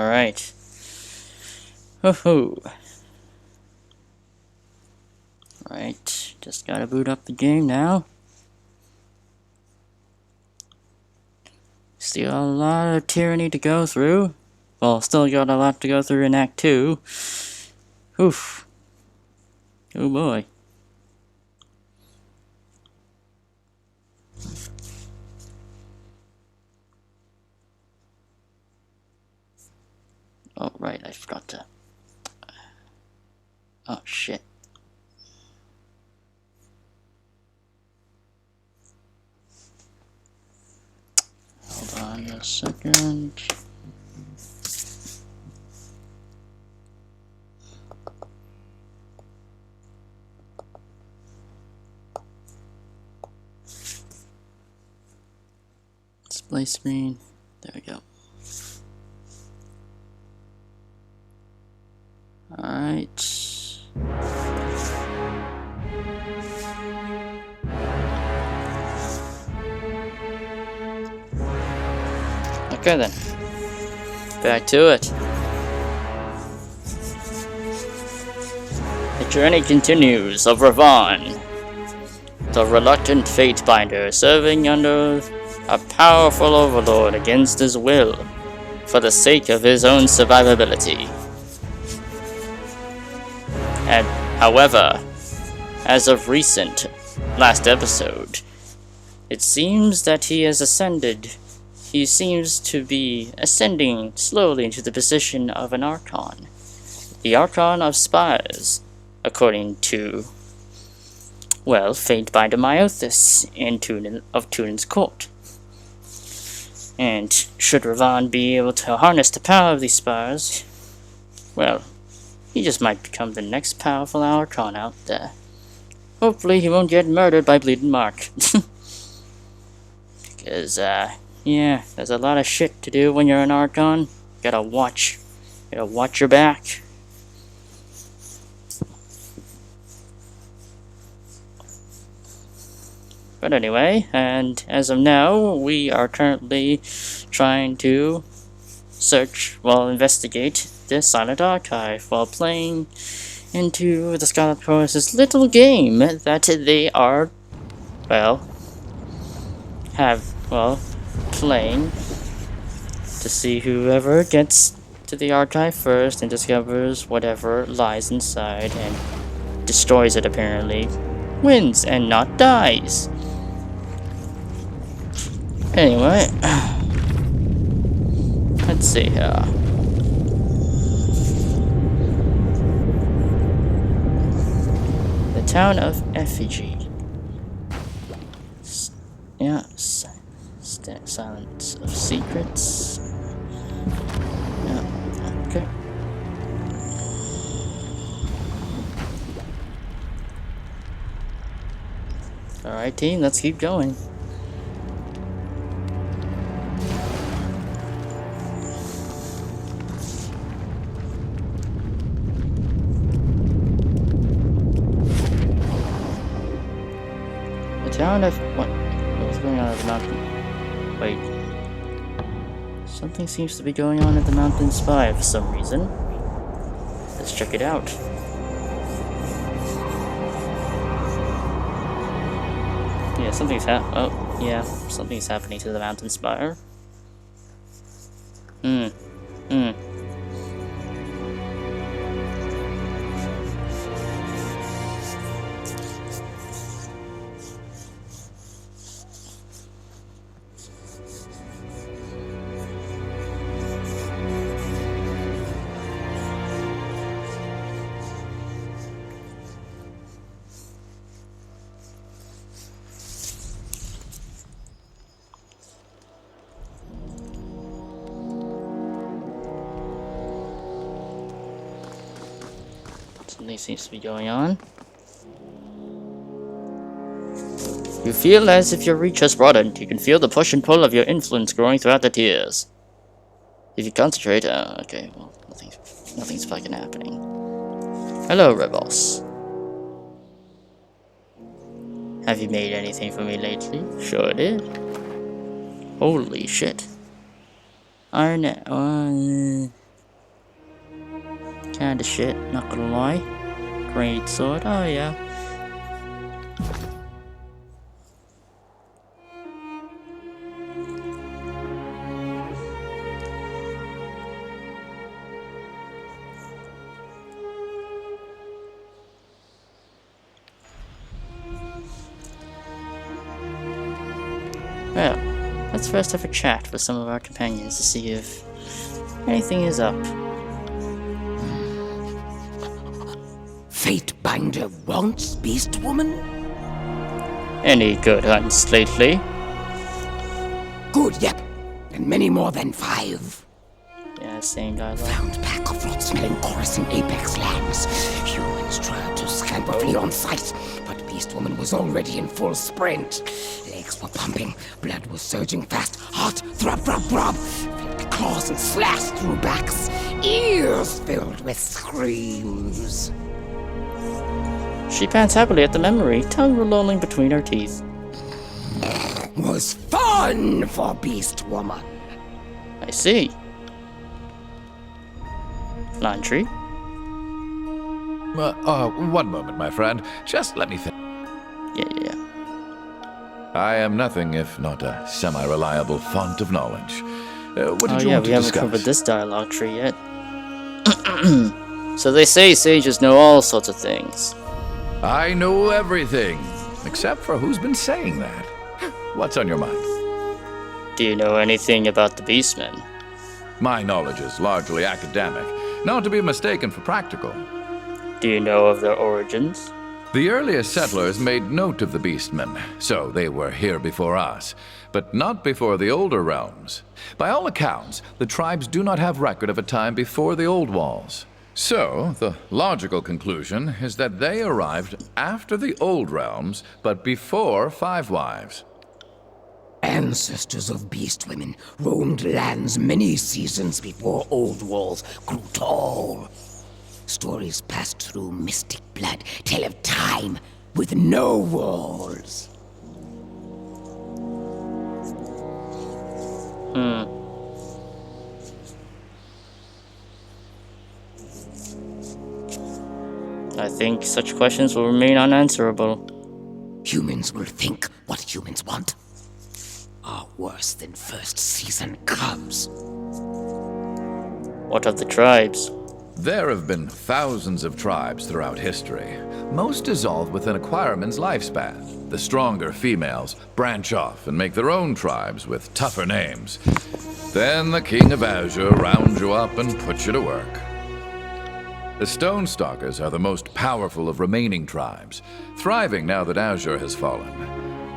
Alright. Woohoo. Alright, just gotta boot up the game now. Still a lot of Tyranny to go through. Well, still got a lot to go through in Act 2. Oof. Oh boy. Oh, right, I forgot to... Oh, shit. Hold on a second. Display screen. There we go. Alright. Okay then. Back to it. The journey continues of Rivan, the reluctant fate binder serving under a powerful overlord against his will for the sake of his own survivability. And, however, as of recent, last episode, it seems that he has ascended. He seems to be ascending slowly into the position of an Archon. The Archon of Spires, according to, well, Fatebinder Myothis of Tunin's court. And should Rivan be able to harness the power of these Spires, well, he just might become the next powerful Archon out there. Hopefully he won't get murdered by Bleeding Mark. Because, yeah, there's a lot of shit to do when you're an Archon. Gotta watch your back. But anyway, and as of now, we are currently trying to investigate the Silent Archive while playing into the Scarlet Chorus's little game that they are, playing to see whoever gets to the archive first and discovers whatever lies inside and destroys it, apparently, wins and not dies. Anyway, let's see here. The town of Effigy. Yeah, Silence of Secrets. Yeah, okay. Alright, team, let's keep going. The town of... What's going on at the mountain? Wait. Something seems to be going on at the mountain spire for some reason. Let's check it out. Yeah, something's happening to the mountain spire. Something seems to be going on. You feel as if your reach has broadened. You can feel the push and pull of your influence growing throughout the tiers. If you concentrate, okay, well, nothing's fucking happening. Hello, Rebels. Have you made anything for me lately? Sure did. Holy shit. Kinda shit, not gonna lie. Great sword, oh yeah. Well, let's first have a chat with some of our companions to see if anything is up. Fatebinder wants Beast Woman? Any good hunts lately? Good, yep. And many more than 5. Yeah, same dialogue. Found pack of rot-smelling chorus in Apex lands. Humans tried to scamper early on sight, but Beast Woman was already in full sprint. Legs were pumping, blood was surging fast, heart throb, throb, throb. Flipped claws and slashed through backs, ears filled with screams. She pants happily at the memory, tongue rolling between her teeth. Was fun for Beast Woman. I see. Laundry? One moment, my friend. Just let me think. Yeah. I am nothing if not a semi-reliable font of knowledge. What did you want to we haven't discuss? covered this dialogue tree yet. So they say sages know all sorts of things. I know everything, except for who's been saying that. What's on your mind? Do you know anything about the Beastmen? My knowledge is largely academic, not to be mistaken for practical. Do you know of their origins? The earliest settlers made note of the Beastmen, so they were here before us, but not before the older realms. By all accounts, the tribes do not have record of a time before the Old Walls. So, the logical conclusion is that they arrived after the Old Realms, but before Five Wives. Ancestors of Beast Women roamed lands many seasons before Old Walls grew tall. Stories passed through mystic blood tell of time with no walls. I think such questions will remain unanswerable. Humans will think what humans want are worse than first season cubs. What of the tribes? There have been thousands of tribes throughout history. Most dissolve within a Acquireman's lifespan. The stronger females branch off and make their own tribes with tougher names. Then the King of Azure rounds you up and puts you to work. The Stonestalkers are the most powerful of remaining tribes, thriving now that Azure has fallen.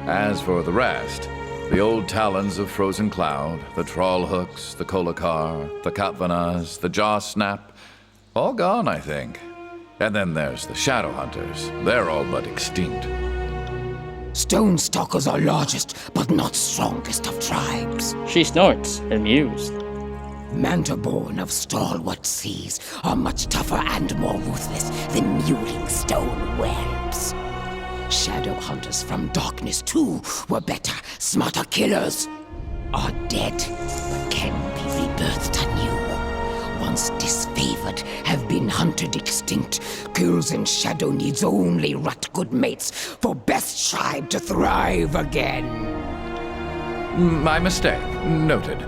As for the rest, the old Talons of Frozen Cloud, the Trollhooks, the Kolakar, the Katvanas, the Jaw Snap, all gone, I think. And then there's the Shadow Hunters. They're all but extinct. Stonestalkers are largest, but not strongest of tribes. She snorts, amused. Mantaborn of stalwart seas are much tougher and more ruthless than mewling stone whelps. Shadow hunters from darkness too were better, smarter killers. Are dead, but can be rebirthed anew. Once disfavored, have been hunted extinct. Kills in shadow needs only rut good mates for best tribe to thrive again. My mistake. Noted.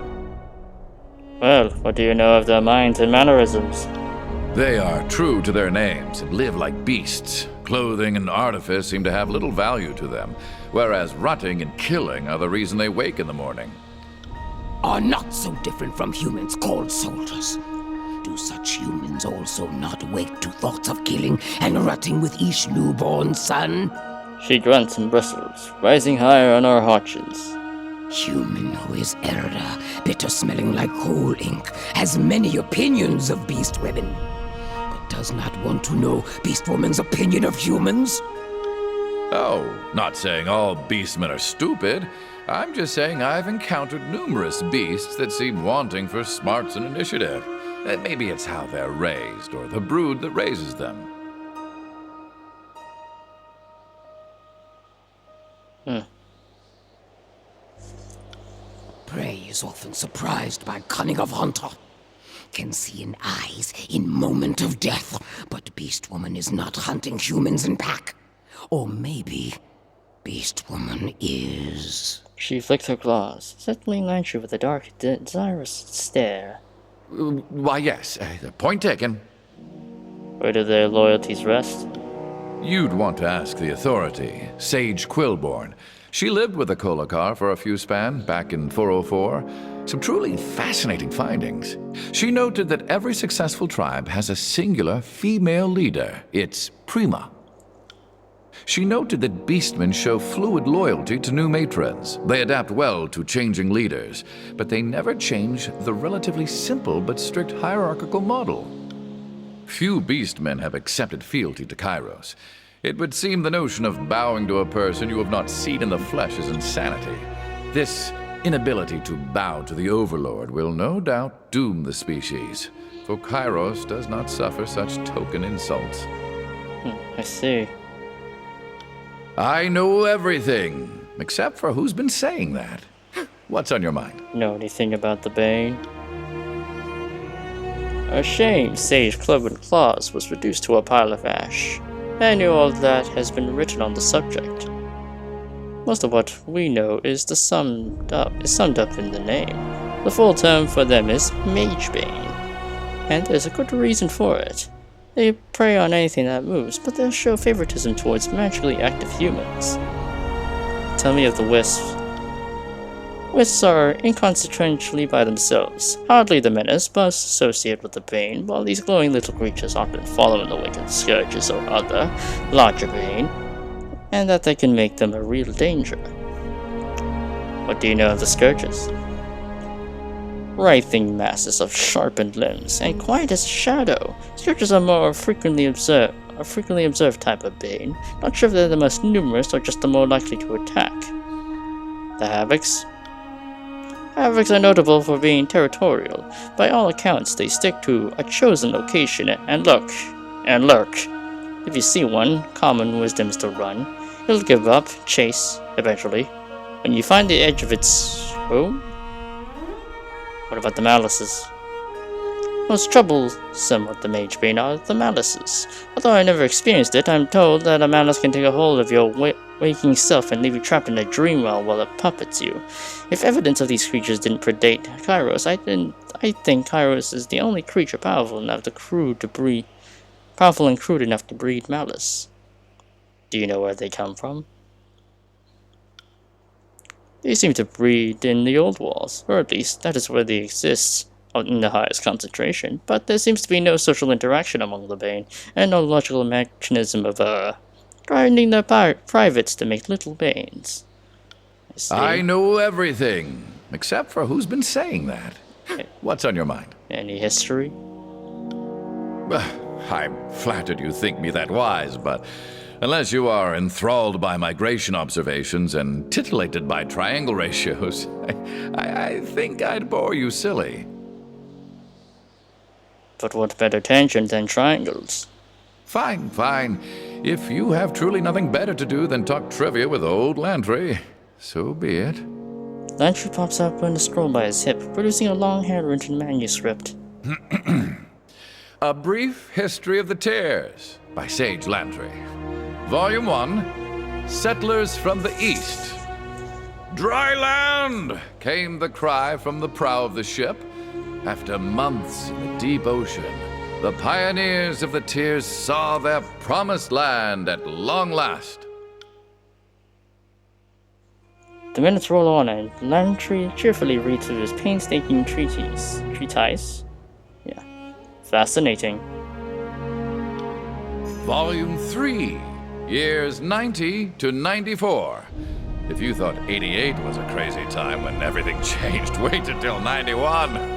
Well, what do you know of their minds and mannerisms? They are true to their names and live like beasts. Clothing and artifice seem to have little value to them, whereas rutting and killing are the reason they wake in the morning. Are not so different from humans called soldiers. Do such humans also not wake to thoughts of killing and rutting with each newborn son? She grunts and bristles, rising higher on her haunches. Human who is elder, bitter smelling like coal ink, has many opinions of beast women, but does not want to know beast woman's opinion of humans. Oh, not saying all beastmen are stupid. I'm just saying I've encountered numerous beasts that seem wanting for smarts and initiative. Maybe it's how they're raised, or the brood that raises them. Prey is often surprised by cunning of hunter. can see in eyes in moment of death, but Beast Woman is not hunting humans in pack. Or maybe Beast Woman is... She flicked her claws, settling Lantry with a dark, desirous stare. Why, yes. Point taken. Where do their loyalties rest? You'd want to ask the authority, Sage Quillborn. She lived with the Kolakar for a few span, back in 404. Some truly fascinating findings. She noted that every successful tribe has a singular female leader. It's Prima. She noted that beastmen show fluid loyalty to new matrons. They adapt well to changing leaders, but they never change the relatively simple but strict hierarchical model. Few beastmen have accepted fealty to Kairos. It would seem the notion of bowing to a person you have not seen in the flesh is insanity. This inability to bow to the Overlord will no doubt doom the species, for Kairos does not suffer such token insults. I see. I know everything, except for who's been saying that. What's on your mind? Know anything about the Bane? A shame Sage Club and Claws was reduced to a pile of ash. I knew all that has been written on the subject. Most of what we know is summed up in the name. The full term for them is Mage Bane, and there's a good reason for it. They prey on anything that moves, but they'll show favoritism towards magically active humans. Tell me of the Wisps. Wisps are inconsequentially by themselves, hardly the menace, but associated with the Bane, while these glowing little creatures often follow in the wake of scourges or other, larger Bane, and that they can make them a real danger. What do you know of the scourges? Writhing masses of sharpened limbs, and quiet as a shadow. Scourges are a frequently observed type of Bane. Not sure if they're the most numerous or just the more likely to attack. The Havocs? Havocs are notable for being territorial. By all accounts, they stick to a chosen location and lurk. If you see one, common wisdom is to run. It'll give up, chase, eventually. When you find the edge of its home. What about the Malices? Most troublesome with the Mage Bane are the Malices. Although I never experienced it, I'm told that a Malice can take a hold of your waking self and leave you trapped in a dream well while it puppets you. If evidence of these creatures didn't predate Kairos, I think Kairos is the only creature powerful and crude enough to breed Malice. Do you know where they come from? They seem to breed in the old walls, or at least that is where they exist in the highest concentration, but there seems to be no social interaction among the Bane, and no logical mechanism of, grinding their privates to make little Banes. I know everything, except for who's been saying that. What's on your mind? Any history? I'm flattered you think me that wise, but unless you are enthralled by migration observations and titillated by triangle ratios, I think I'd bore you silly. But what better tangent than triangles? Fine. If you have truly nothing better to do than talk trivia with old Lantry, so be it. Lantry pops up on a scroll by his hip, producing a long handwritten manuscript. A Brief History of the Tears by Sage Lantry. Volume 1, Settlers from the East. Dry land! Came the cry from the prow of the ship. After months in the deep ocean, the pioneers of the Tears saw their promised land at long last. The minutes roll on, and Lantry cheerfully reads through his painstaking treatise. Yeah. Fascinating. Volume 3, years 90 to 94. If you thought 88 was a crazy time when everything changed, wait until 91.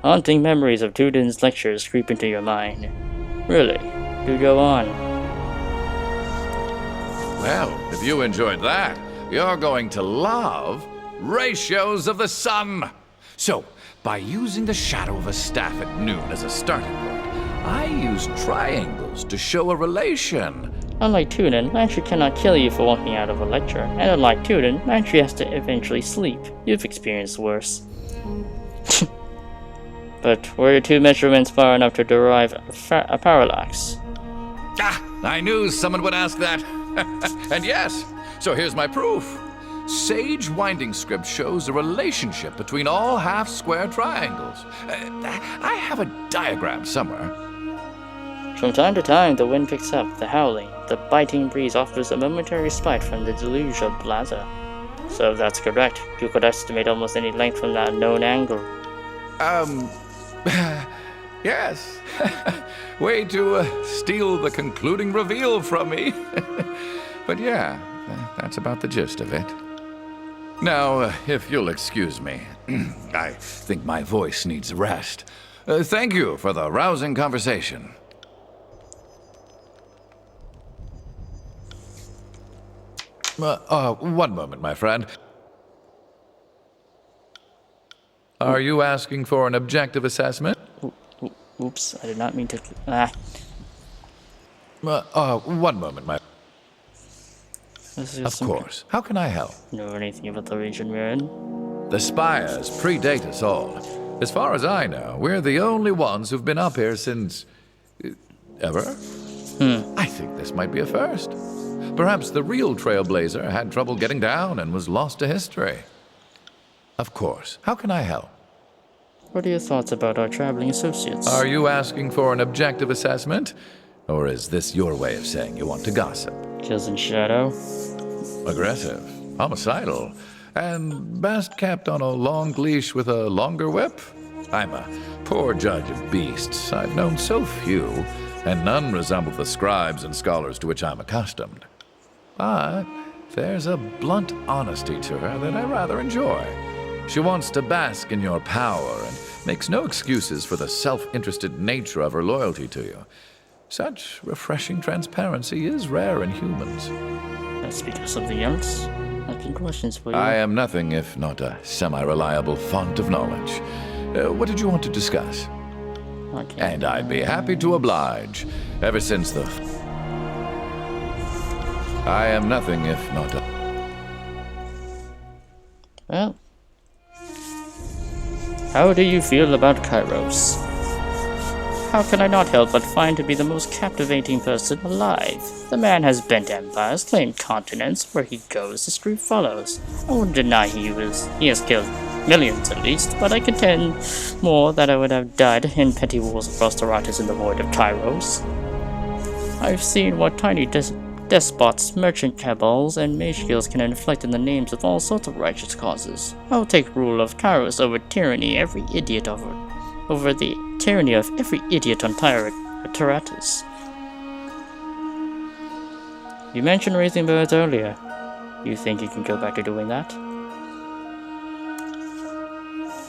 Haunting memories of Tudin's lectures creep into your mind. Really, do go on. Well, if you enjoyed that, you're going to love Ratios of the Sun. So, by using the shadow of a staff at noon as a starting point, I use triangles to show a relation. Unlike Tudin, Lantry cannot kill you for walking out of a lecture, and unlike Tudin, Lantry has to eventually sleep. You've experienced worse. But were your two measurements far enough to derive a parallax? Ah, I knew someone would ask that. And yes, so here's my proof. Sage winding script shows a relationship between all half-square triangles. I have a diagram somewhere. From time to time, the wind picks up, the howling. The biting breeze offers a momentary respite from the deluge of blather. So if that's correct, you could estimate almost any length from that known angle. Yes. Way to steal the concluding reveal from me. But yeah, that's about the gist of it. Now, if you'll excuse me, I think my voice needs rest. Thank you for the rousing conversation. One moment, my friend. Are you asking for an objective assessment? Oops, I did not mean to... One moment, my... Of course. How can I help? Know anything about the region we're in? The spires predate us all. As far as I know, we're the only ones who've been up here since... ever? I think this might be a first. Perhaps the real trailblazer had trouble getting down and was lost to history. Of course. How can I help? What are your thoughts about our traveling associates? Are you asking for an objective assessment? Or is this your way of saying you want to gossip? Kills in shadow. Aggressive, homicidal, and best kept on a long leash with a longer whip? I'm a poor judge of beasts. I've known so few, and none resemble the scribes and scholars to which I'm accustomed. But there's a blunt honesty to her that I rather enjoy. She wants to bask in your power and makes no excuses for the self-interested nature of her loyalty to you. Such refreshing transparency is rare in humans. Let's speak of something else. I've got questions for you. I am nothing if not a semi-reliable font of knowledge. What did you want to discuss? Okay. And I'd be happy to oblige. Ever since the... I am nothing if not a... Well... How do you feel about Kairos? How can I not help but find to be the most captivating person alive? The man has bent empires, claimed continents. Where he goes, history follows. I won't deny he has killed millions at least, but I contend more that I would have died in petty wars across the Ratas in the void of Kairos. I've seen what tiny despots, merchant cabals, and mage guilds can inflict in the names of all sorts of righteous causes. I'll take rule of Kairos over tyranny, every idiot over the tyranny of every idiot on Tyratus. You mentioned raising birds earlier. You think you can go back to doing that?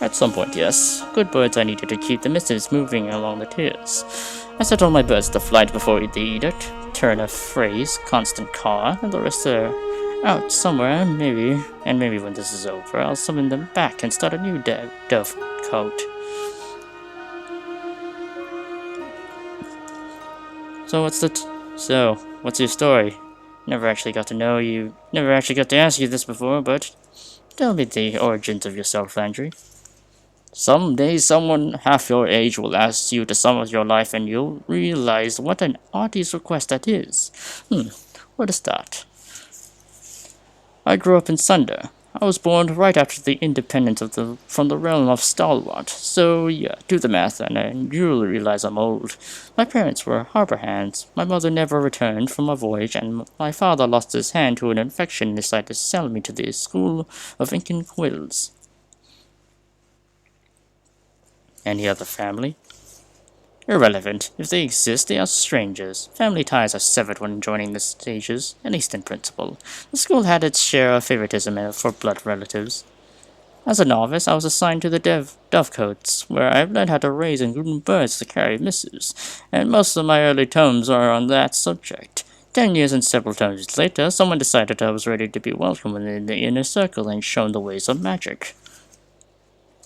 At some point, yes. Good birds I needed to keep the missives moving along the tiers. I set all my birds to flight before the edict, turn of phrase, constant car, and the rest are out somewhere, maybe when this is over, I'll summon them back and start a new dove coat. So what's your story? Never actually got to ask you this before, but tell me the origins of yourself, Landry. Someday someone half your age will ask you to sum up your life and you'll realize what an artist's request that is. Where to start? I grew up in Sunder. I was born right after the independence from the realm of Stalwart, so yeah, do the math and you'll realize I'm old. My parents were harbor hands. My mother never returned from a voyage, and my father lost his hand to an infection and decided to sell me to the school of Incan Quills. Any other family? Irrelevant. If they exist, they are strangers. Family ties are severed when joining the stages, at least in principle. The school had its share of favoritism for blood relatives. As a novice, I was assigned to the dovecotes, where I learned how to raise and groom birds to carry missives, and most of my early tomes are on that subject. 10 years and several tomes later, someone decided I was ready to be welcome in the inner circle and shown the ways of magic.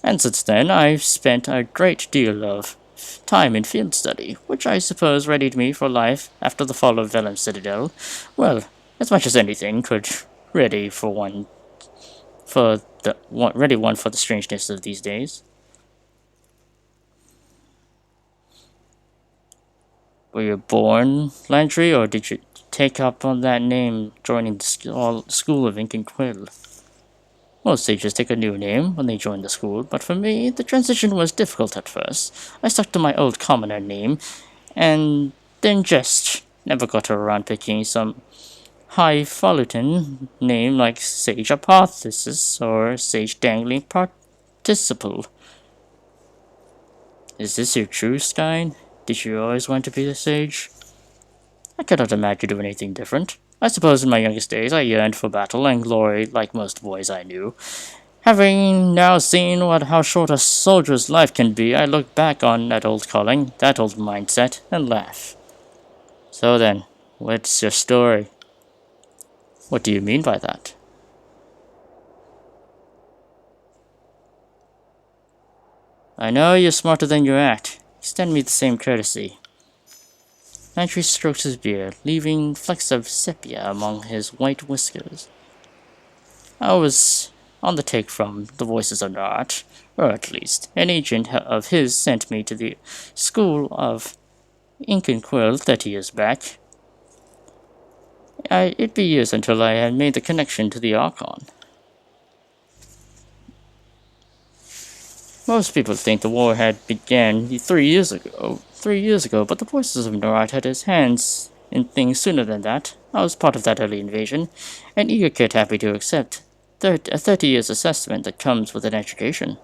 And since then, I've spent a great deal of time in field study, which I suppose readied me for life after the fall of Vellum Citadel. Well, as much as anything could ready one for the strangeness of these days. Were you born Landry, or did you take up on that name joining the school of Ink and Quill? Most sages take a new name when they join the school, but for me, the transition was difficult at first. I stuck to my old commoner name, and then just never got around picking some highfalutin name like Sage Hypothesis or Sage Dangling Participle. Is this your true Skyn? Did you always want to be a sage? I cannot imagine doing anything different. I suppose in my youngest days I yearned for battle and glory like most boys I knew. Having now seen how short a soldier's life can be, I look back on that old calling, that old mindset, and laugh. So then, what's your story? What do you mean by that? I know you're smarter than you act. Extend me the same courtesy. Landry strokes his beard, leaving flecks of sepia among his white whiskers. I was on the take from the voices of art, or at least an agent of his sent me to the school of Ink and Quill 30 years back. It'd be years until I had made the connection to the Archon. Most people think the war had began 3 years ago, but the voices of Norite had his hands in things sooner than that. I was part of that early invasion, and eager kid happy to accept a 30 years assessment that comes with an education.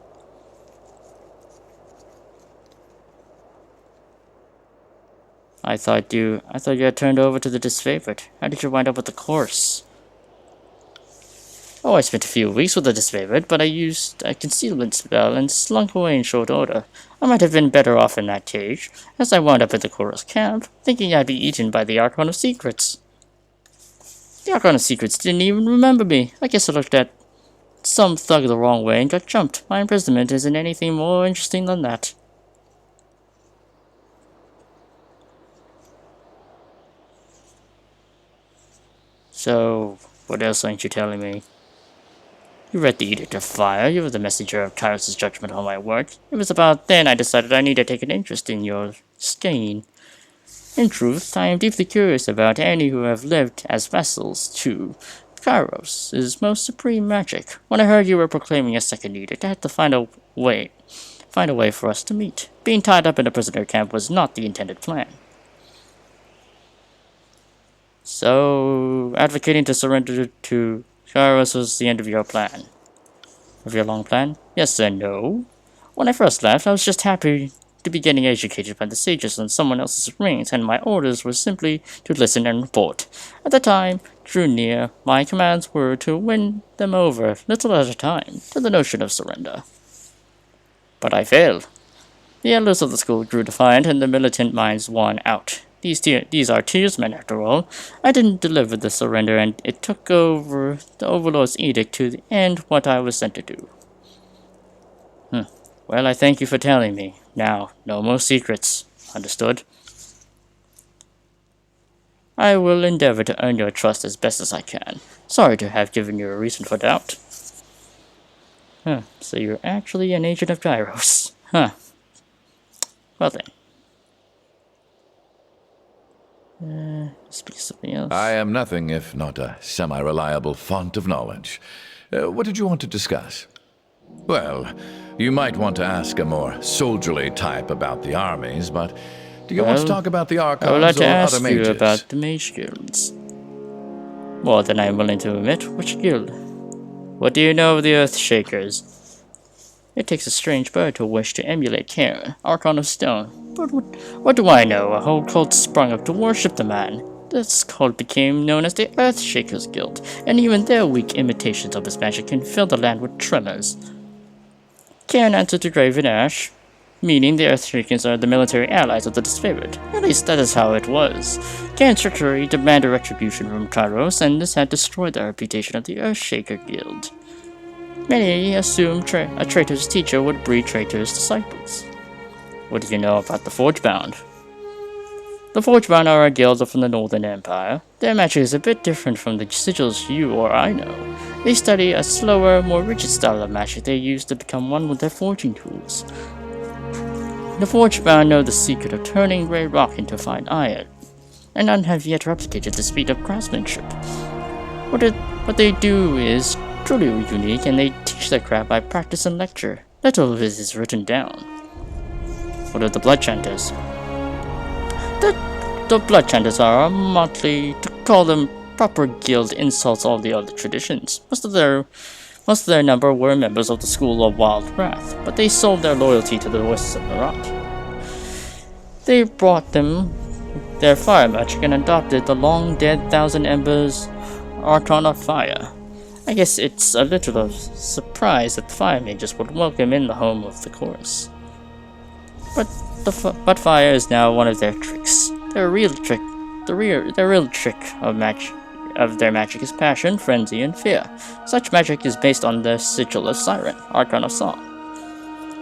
I thought you had turned over to the disfavored. How did you wind up with the course? Oh, I spent a few weeks with the disfavored, but I used a concealment spell and slunk away in short order. I might have been better off in that cage, as I wound up at the Chorus camp, thinking I'd be eaten by the Archon of Secrets. The Archon of Secrets didn't even remember me. I guess I looked at some thug the wrong way and got jumped. My imprisonment isn't anything more interesting than that. So, what else aren't you telling me? You read the Edict of Fire. You were the messenger of Tyrus' judgment on my work. It was about then I decided I needed to take an interest in your skein. In truth, I am deeply curious about any who have lived as vassals to Kairos' most supreme magic. When I heard you were proclaiming a second edict, I had to find a way for us to meet. Being tied up in a prisoner camp was not the intended plan. So, advocating to surrender to Kairos was the end of your plan. Of your long plan? Yes and no. When I first left, I was just happy to be getting educated by the sages on someone else's rings, and my orders were simply to listen and report. At the time drew near, my commands were to win them over, little at a time, to the notion of surrender. But I failed. The elders of the school grew defiant, and the militant minds won out. These are Tiersmen, after all. I didn't deliver the surrender, and it took over the Overlord's edict to the end what I was sent to do. Well, I thank you for telling me. Now, no more secrets. Understood? I will endeavor to earn your trust as best as I can. Sorry to have given you a reason for doubt. So you're actually an agent of Gyros. Well then. Speak something else. I am nothing if not a semi-reliable font of knowledge. What did you want to discuss? Well, you might want to ask a more soldierly type about the armies, but do you want to talk about the Archons I would like to or ask other mages? you about the mage guilds. More than I am willing to admit. Which guild? What do you know of the Earthshakers? It takes a strange bird to wish to emulate Karen, Archon of Stone. But what do I know? A whole cult sprung up to worship the man. This cult became known as the Earthshakers Guild, and even their weak imitations of his magic can fill the land with tremors. Karen answered to Graven Ash, meaning the Earthshakers are the military allies of the disfavored. At least that is how it was. Karen's treachery demanded retribution from Tyros, and this had destroyed the reputation of the Earthshaker Guild. Many assumed a traitor's teacher would breed traitors' disciples. What do you know about the Forgebound? The Forgebound are a guild from the Northern Empire. Their magic is a bit different from the sigils you or I know. They study a slower, more rigid style of magic they use to become one with their forging tools. The Forgebound know the secret of turning grey rock into fine iron, and none have yet replicated the speed of craftsmanship. What they do is truly unique, and they teach their craft by practice and lecture. Little of it is written down. What are the Blood Chanters? The Blood Chanters are a motley, to call them proper guild insults all the other traditions. Most of their number were members of the School of Wild Wrath, but they sold their loyalty to the voices of Marat. They brought them their fire magic and adopted the long-dead Thousand Embers Archon of Fire. I guess it's a little of surprise that the fire mages would welcome in the home of the chorus. But fire is now one of their tricks. Their real trick of their magic is passion, frenzy, and fear. Such magic is based on the sigil of Siren, Archon of Song.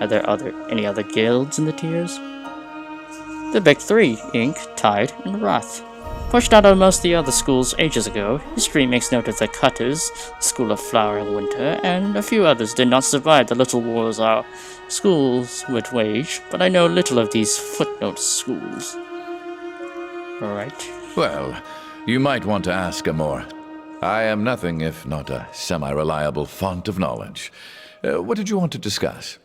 Are there any other guilds in the tiers? The big three: Ink, Tide, and Wrath. Pushed out of most of the other schools ages ago, history makes note of the Cutters, School of Flower and Winter, and a few others did not survive the little wars our schools would wage, but I know little of these footnote schools. Alright. Well, you might want to ask more. I am nothing if not a semi-reliable font of knowledge. What did you want to discuss?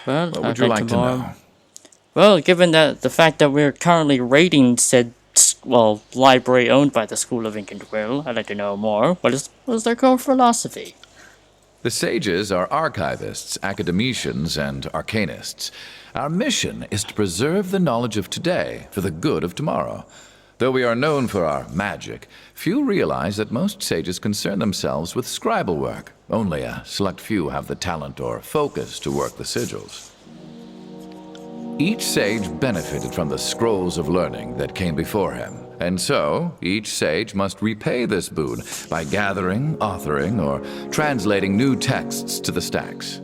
Well, what would you like to know? Well, given that the fact that we're currently raiding said, library owned by the School of Ink and Will, I'd like to know more. What is their core philosophy? The sages are archivists, academicians, and arcanists. Our mission is to preserve the knowledge of today for the good of tomorrow. Though we are known for our magic, few realize that most sages concern themselves with scribal work. Only a select few have the talent or focus to work the sigils. Each sage benefited from the scrolls of learning that came before him, and so each sage must repay this boon by gathering, authoring, or translating new texts to the stacks.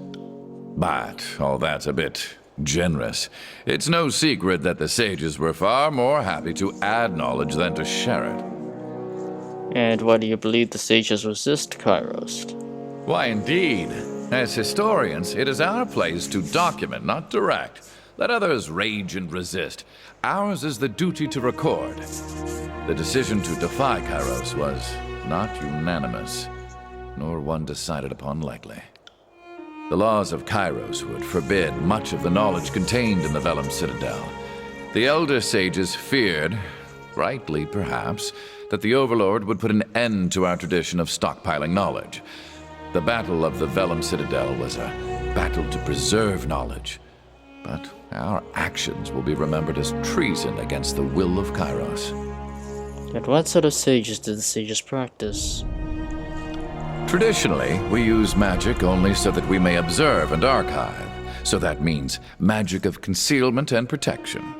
But all that's a bit generous. It's no secret that the sages were far more happy to add knowledge than to share it. And why do you believe the sages resist Kairos? Why, indeed. As historians, it is our place to document, not direct. Let others rage and resist. Ours is the duty to record. The decision to defy Kairos was not unanimous, nor one decided upon lightly. The laws of Kairos would forbid much of the knowledge contained in the Vellum Citadel. The elder sages feared, rightly perhaps, that the Overlord would put an end to our tradition of stockpiling knowledge. The Battle of the Vellum Citadel was a battle to preserve knowledge, but our actions will be remembered as treason against the will of Kairos. And what sort of sages do the sages practice? Traditionally, we use magic only so that we may observe and archive. So that means magic of concealment and protection.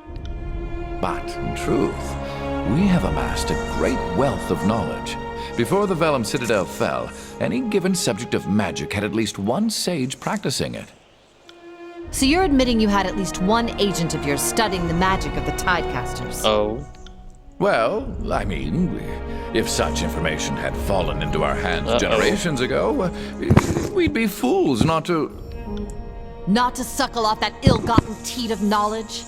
But, in truth, we have amassed a great wealth of knowledge. Before the Vellum Citadel fell, any given subject of magic had at least one sage practicing it. So you're admitting you had at least one agent of yours studying the magic of the Tidecasters? Oh. Well, I mean, if such information had fallen into our hands generations ago, we'd be fools not to... Not to suckle off that ill-gotten teat of knowledge?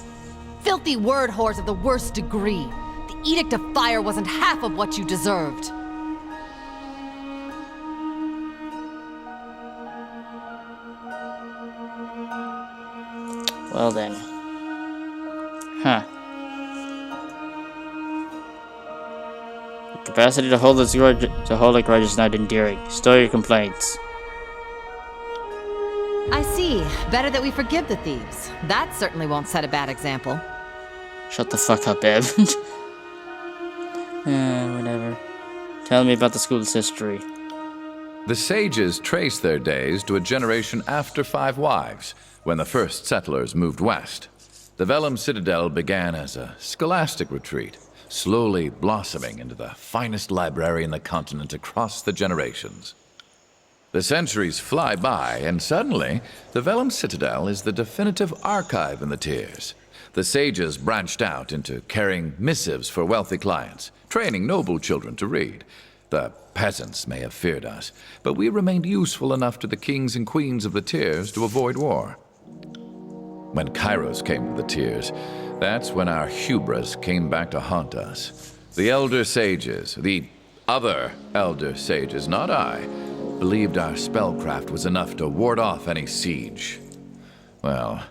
Filthy word whores of the worst degree. The Edict of Fire wasn't half of what you deserved. Well then. Huh. The capacity to hold a grudge is not endearing. Still your complaints. I see. Better that we forgive the thieves. That certainly won't set a bad example. Shut the fuck up, Ev. Whatever. Tell me about the school's history. The sages trace their days to a generation after 5 Wives, when the first settlers moved west. The Vellum Citadel began as a scholastic retreat, slowly blossoming into the finest library in the continent across the generations. The centuries fly by, and suddenly, the Vellum Citadel is the definitive archive in the tiers. The sages branched out into carrying missives for wealthy clients, training noble children to read. The peasants may have feared us, but we remained useful enough to the kings and queens of the Tiers to avoid war. When Kairos came to the Tiers, that's when our hubris came back to haunt us. The Elder Sages, the other Elder Sages, not I, believed our spellcraft was enough to ward off any siege. Well,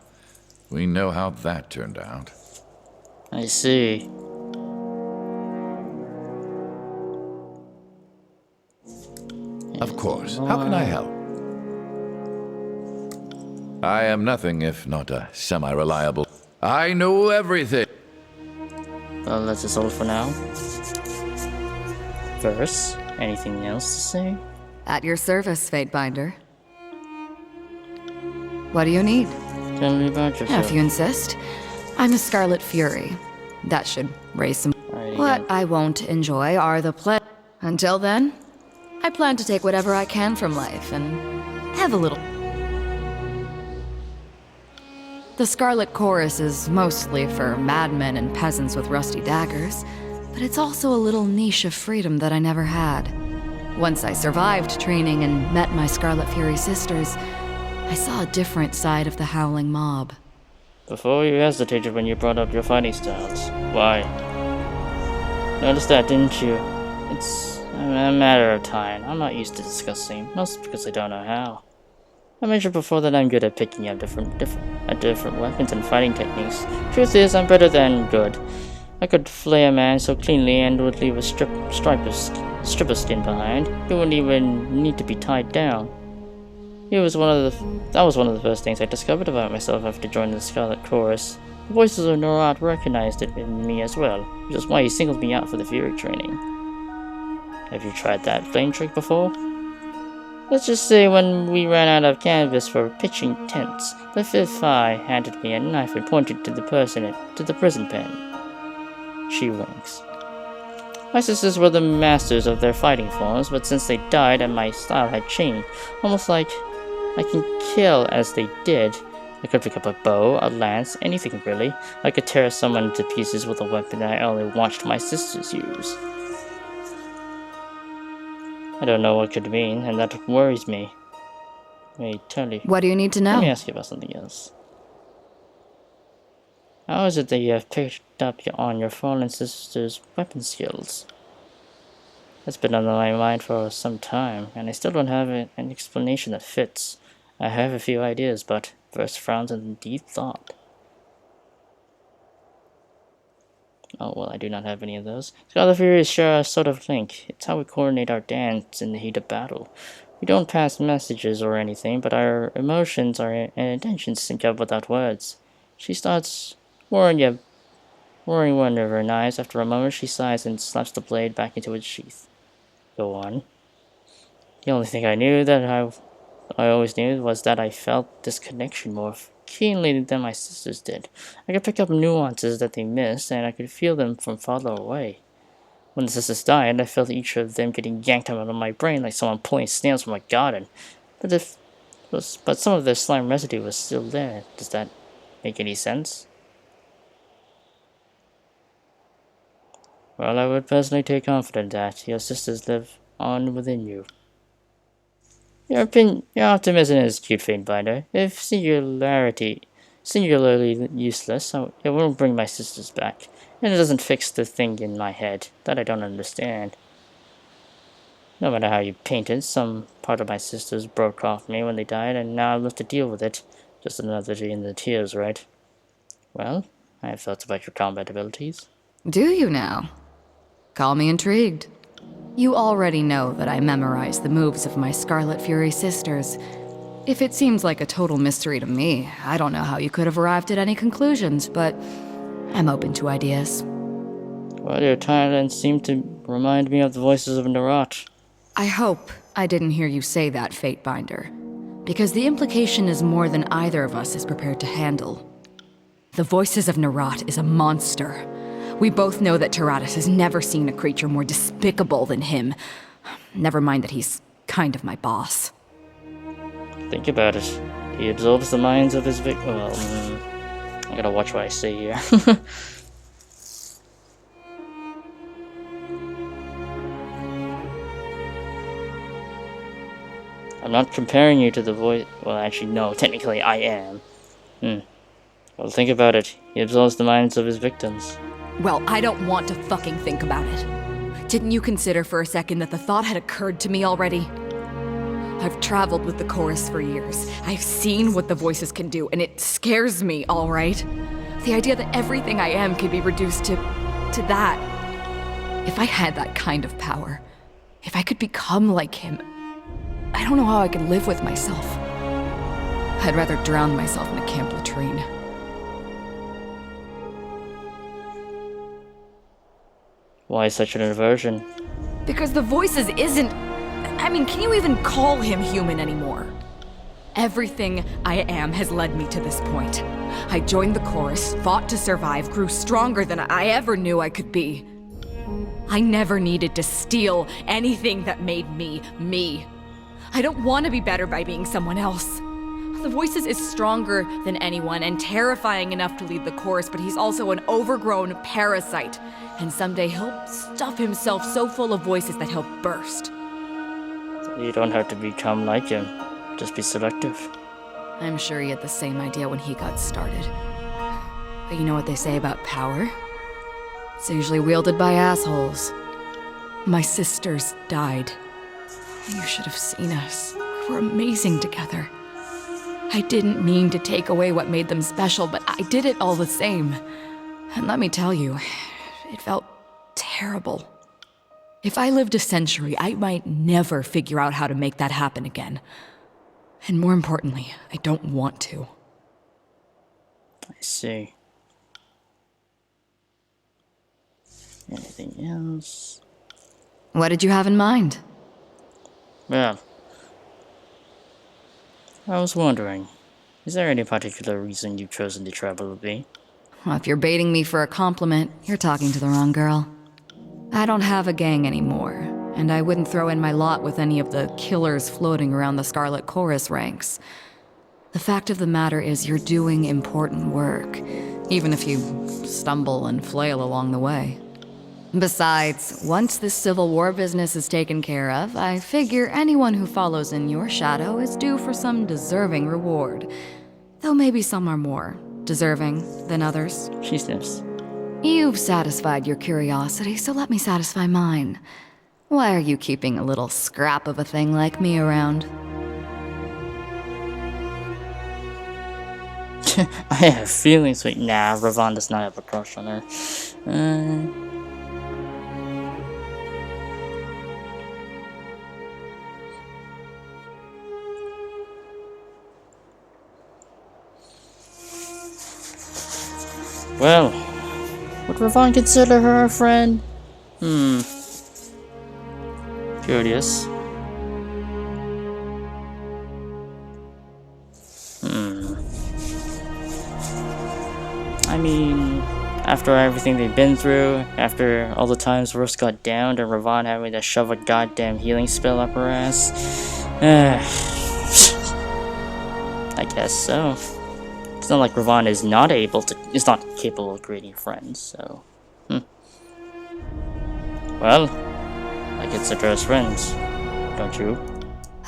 we know how that turned out. I see. Of course. How can I help? I am nothing if not a semi-reliable. I know everything. Well, that's just all for now. Verse, anything else to say? At your service, Fatebinder. What do you need? Tell me about yourself. If you insist. I'm a Scarlet Fury. That should raise some... Alrighty, What then. I won't enjoy are the Until then, I plan to take whatever I can from life and have a little... The Scarlet Chorus is mostly for madmen and peasants with rusty daggers, but it's also a little niche of freedom that I never had. Once I survived training and met my Scarlet Fury sisters, I saw a different side of the Howling Mob. Before you hesitated when you brought up your fighting styles. Why? Noticed that, didn't you? It's a matter of time. I'm not used to discussing, mostly because I don't know how. I mentioned before that I'm good at picking up different weapons and fighting techniques. Truth is, I'm better than good. I could flay a man so cleanly and would leave a strip of skin behind. He wouldn't even need to be tied down. That was one of the first things I discovered about myself after joining the Scarlet Chorus. The voices of Norat recognized it in me as well, which is why he singled me out for the Fury training. Have you tried that flame trick before? Let's just say when we ran out of canvas for pitching tents, the fifth eye handed me a knife and pointed to the prison pen. She winks. My sisters were the masters of their fighting forms, but since they died and my style had changed, almost like I can kill as they did. I could pick up a bow, a lance, anything really. I could tear someone to pieces with a weapon that I only watched my sisters use. I don't know what could mean, and that worries me. Wait, Tully. What do you need to know? Let me ask you about something else. How is it that you have picked up on your fallen sister's weapon skills? That's been on my mind for some time, and I still don't have an explanation that fits. I have a few ideas, but first frowns in deep thought. Oh, well, I do not have any of those. Scarlet Furies share a sort of link. It's how we coordinate our dance in the heat of battle. We don't pass messages or anything, but our emotions and intentions sync up without words. She starts whirring one of her knives. After a moment, she sighs and slaps the blade back into its sheath. Go on. The only thing I always knew was that I felt this connection more keenly than my sisters did. I could pick up nuances that they missed, and I could feel them from farther away. When the sisters died, I felt each of them getting yanked out of my brain like someone pulling snails from a garden. But some of their slime residue was still there. Does that make any sense? Well, I would personally take confidence that your sisters live on within you. Your optimism is cute, Fatebinder. If singularly useless, it won't bring my sisters back, and it doesn't fix the thing in my head that I don't understand. No matter how you paint it, some part of my sisters broke off me when they died, and now I'll have to deal with it. Just another day in the tears, right? Well, I have thoughts about your combat abilities. Do you now? Call me intrigued. You already know that I memorized the moves of my Scarlet Fury sisters. If it seems like a total mystery to me, I don't know how you could have arrived at any conclusions, but I'm open to ideas. Well, your talents seem to remind me of the voices of Norat. I hope I didn't hear you say that, Fatebinder, because the implication is more than either of us is prepared to handle. The voices of Norat is a monster. We both know that Tyranny has never seen a creature more despicable than him. Never mind that he's kind of my boss. Think about it. He absorbs the minds of his victims. Well, I gotta watch what I say here. I'm not comparing you to the voice. Well, actually, no. Technically, I am. Well, think about it. He absorbs the minds of his victims. Well, I don't want to fucking think about it. Didn't you consider for a second that the thought had occurred to me already? I've traveled with the chorus for years. I've seen what the voices can do, and it scares me, all right? The idea that everything I am could be reduced to that. If I had that kind of power, if I could become like him, I don't know how I could live with myself. I'd rather drown myself in a camp latrine. Why such an aversion? Because the voices isn't... I mean, can you even call him human anymore? Everything I am has led me to this point. I joined the chorus, fought to survive, grew stronger than I ever knew I could be. I never needed to steal anything that made me, me. I don't want to be better by being someone else. The Voices is stronger than anyone and terrifying enough to lead the chorus, but he's also an overgrown parasite. And someday he'll stuff himself so full of voices that he'll burst. You don't have to become like him. Just be selective. I'm sure he had the same idea when he got started. But you know what they say about power? It's usually wielded by assholes. My sisters died. You should have seen us. We were amazing together. I didn't mean to take away what made them special, but I did it all the same. And let me tell you, it felt terrible. If I lived a century, I might never figure out how to make that happen again. And more importantly, I don't want to. I see. Anything else? What did you have in mind? Well, I was wondering, is there any particular reason you've chosen to travel with me? Well, if you're baiting me for a compliment, you're talking to the wrong girl. I don't have a gang anymore, and I wouldn't throw in my lot with any of the killers floating around the Scarlet Chorus ranks. The fact of the matter is you're doing important work, even if you stumble and flail along the way. Besides, once this Civil War business is taken care of, I figure anyone who follows in your shadow is due for some deserving reward. Though maybe some are more deserving than others. She sniffs. You've satisfied your curiosity, so let me satisfy mine. Why are you keeping a little scrap of a thing like me around? I have feelings, but nah, Rivan does not have a crush on her. Well, would Rivan consider her a friend? Curious. I mean, after everything they've been through, after all the times Rose got downed and Rivan having to shove a goddamn healing spell up her ass, I guess so. It's not like Rivan is not capable of creating friends, so... Well, I consider us friends, don't you?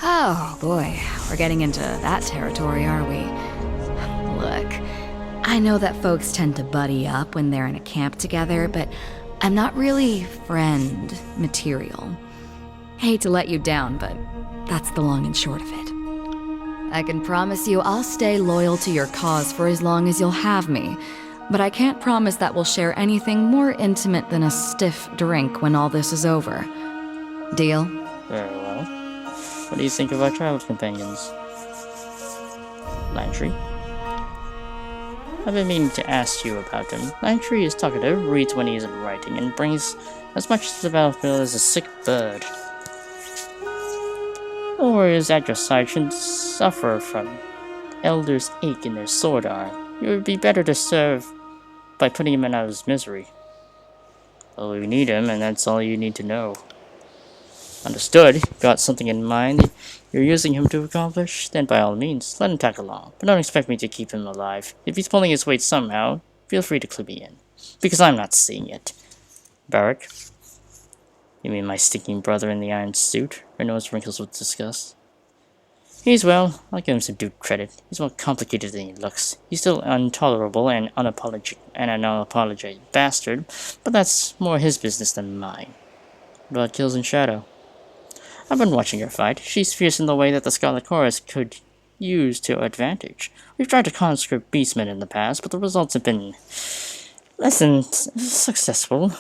Oh boy, we're getting into that territory, are we? Look, I know that folks tend to buddy up when they're in a camp together, but I'm not really friend material. Hate to let you down, but that's the long and short of it. I can promise you I'll stay loyal to your cause for as long as you'll have me, but I can't promise that we'll share anything more intimate than a stiff drink when all this is over. Deal? Very well. What do you think of our travel companions? Langtree? I've been meaning to ask you about him. Langtree is talkative, reads when he isn't writing, and brings as much to the battlefield as a sick bird. The warriors at your side should suffer from elder's ache in their sword arm. It would be better to serve by putting him out of his misery. Well, we need him, and that's all you need to know. Understood. Got something in mind you're using him to accomplish? Then by all means, let him tag along. But don't expect me to keep him alive. If he's pulling his weight somehow, feel free to clue me in. Because I'm not seeing it. Barrack? You mean my stinking brother in the iron suit? Her nose wrinkles with disgust. I'll give him some due credit. He's more complicated than he looks. He's still intolerable and an unapologetic bastard, but that's more his business than mine. What about Kills and Shadow? I've been watching her fight. She's fierce in the way that the Scarlet Chorus could use to advantage. We've tried to conscript beastmen in the past, but the results have been less than successful.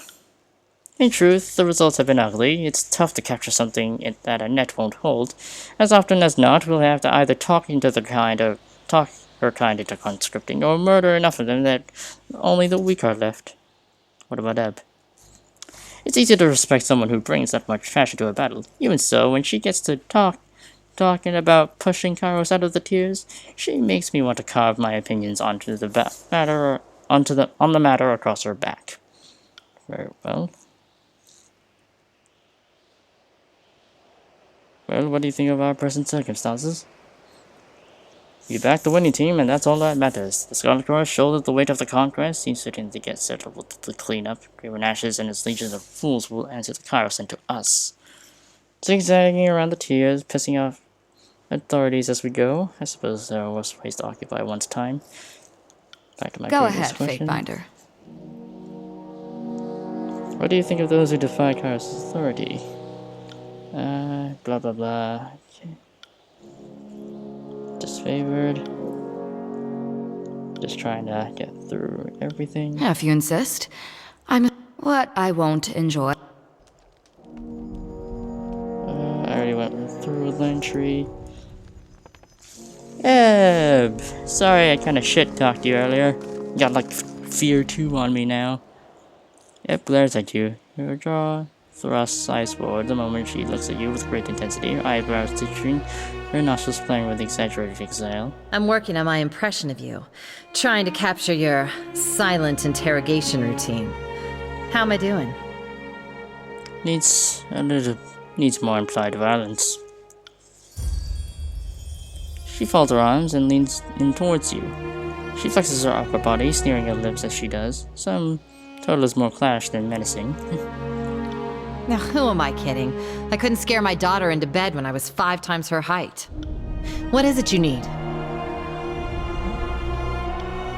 In truth, the results have been ugly. It's tough to capture something that a net won't hold. As often as not, we'll have to either talk her kind into conscripting, or murder enough of them that only the weak are left. What about Ebb? It's easy to respect someone who brings that much passion to a battle. Even so, when she gets to talking about pushing Kairos out of the tears, she makes me want to carve my opinions onto the matter across her back. Very well. Well, what do you think of our present circumstances? We backed the winning team, and that's all that matters. The Scarlet Chorus shouldered the weight of the conquest. He's certain to get settled with the cleanup. Rivan Ashes and his legions of fools will answer the Kairos sent to us. Zigzagging around the tiers, pissing off authorities as we go. I suppose there are worse ways to occupy one's time. Back to my Go previous ahead, question. Fatebinder. What do you think of those who defy Kairos' authority? Blah blah blah. Okay. Disfavored. Just trying to get through everything. If you insist. What I won't enjoy. I already went through Lantry. Ebb! Sorry I kinda shit-talked you earlier. You got like Fear 2 on me now. Ebb glares at you. Your jaw thrusts eyes forward the moment she looks at you with great intensity, her eyebrows twitching, her nostrils playing with exaggerated exhale. I'm working on my impression of you, trying to capture your silent interrogation routine. How am I doing? Needs more implied violence. She folds her arms and leans in towards you. She flexes her upper body, sneering her lips as she does. Some total is more clash than menacing. Now, who am I kidding? I couldn't scare my daughter into bed when I was 5 times her height. What is it you need?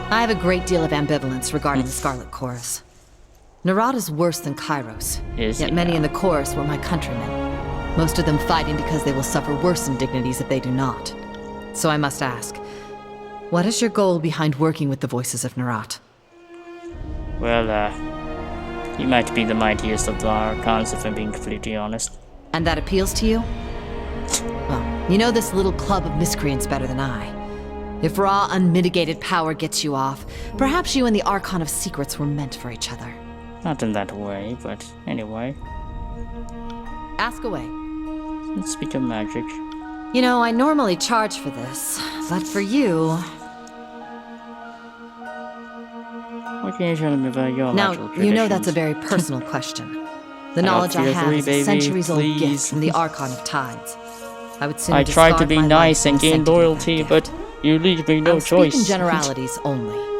I have a great deal of ambivalence regarding the Scarlet Chorus. Narad is worse than Kairos, yet many in the chorus were my countrymen. Most of them fighting because they will suffer worse indignities if they do not. So I must ask, what is your goal behind working with the voices of Narad? Well, you might be the mightiest of the Archons if I'm being completely honest. And that appeals to you? Well, you know this little club of miscreants better than I. If raw, unmitigated power gets you off, perhaps you and the Archon of Secrets were meant for each other. Not in that way, but anyway. Ask away. Let's speak of magic. You know, I normally charge for this, but for you... What can you tell me about your magical Now, traditions? you know that's a very personal question. The knowledge I have is a centuries-old gift from the Archon of Tides. I would sooner I tried to discard be my nice life and than gain send you that loyalty, gift. but you leave me no I'm choice. speaking generalities only.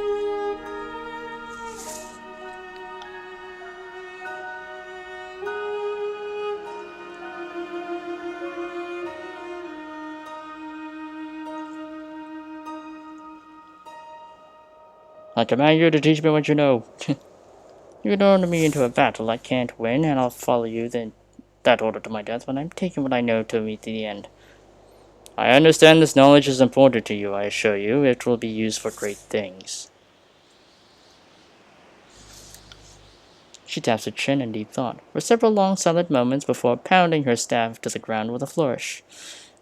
I command you to teach me what you know. You can order me into a battle I can't win, and I'll follow you that order to my death, but I'm taking what I know to meet the end. I understand this knowledge is important to you, I assure you. It will be used for great things. She taps her chin in deep thought, for several long silent moments before pounding her staff to the ground with a flourish.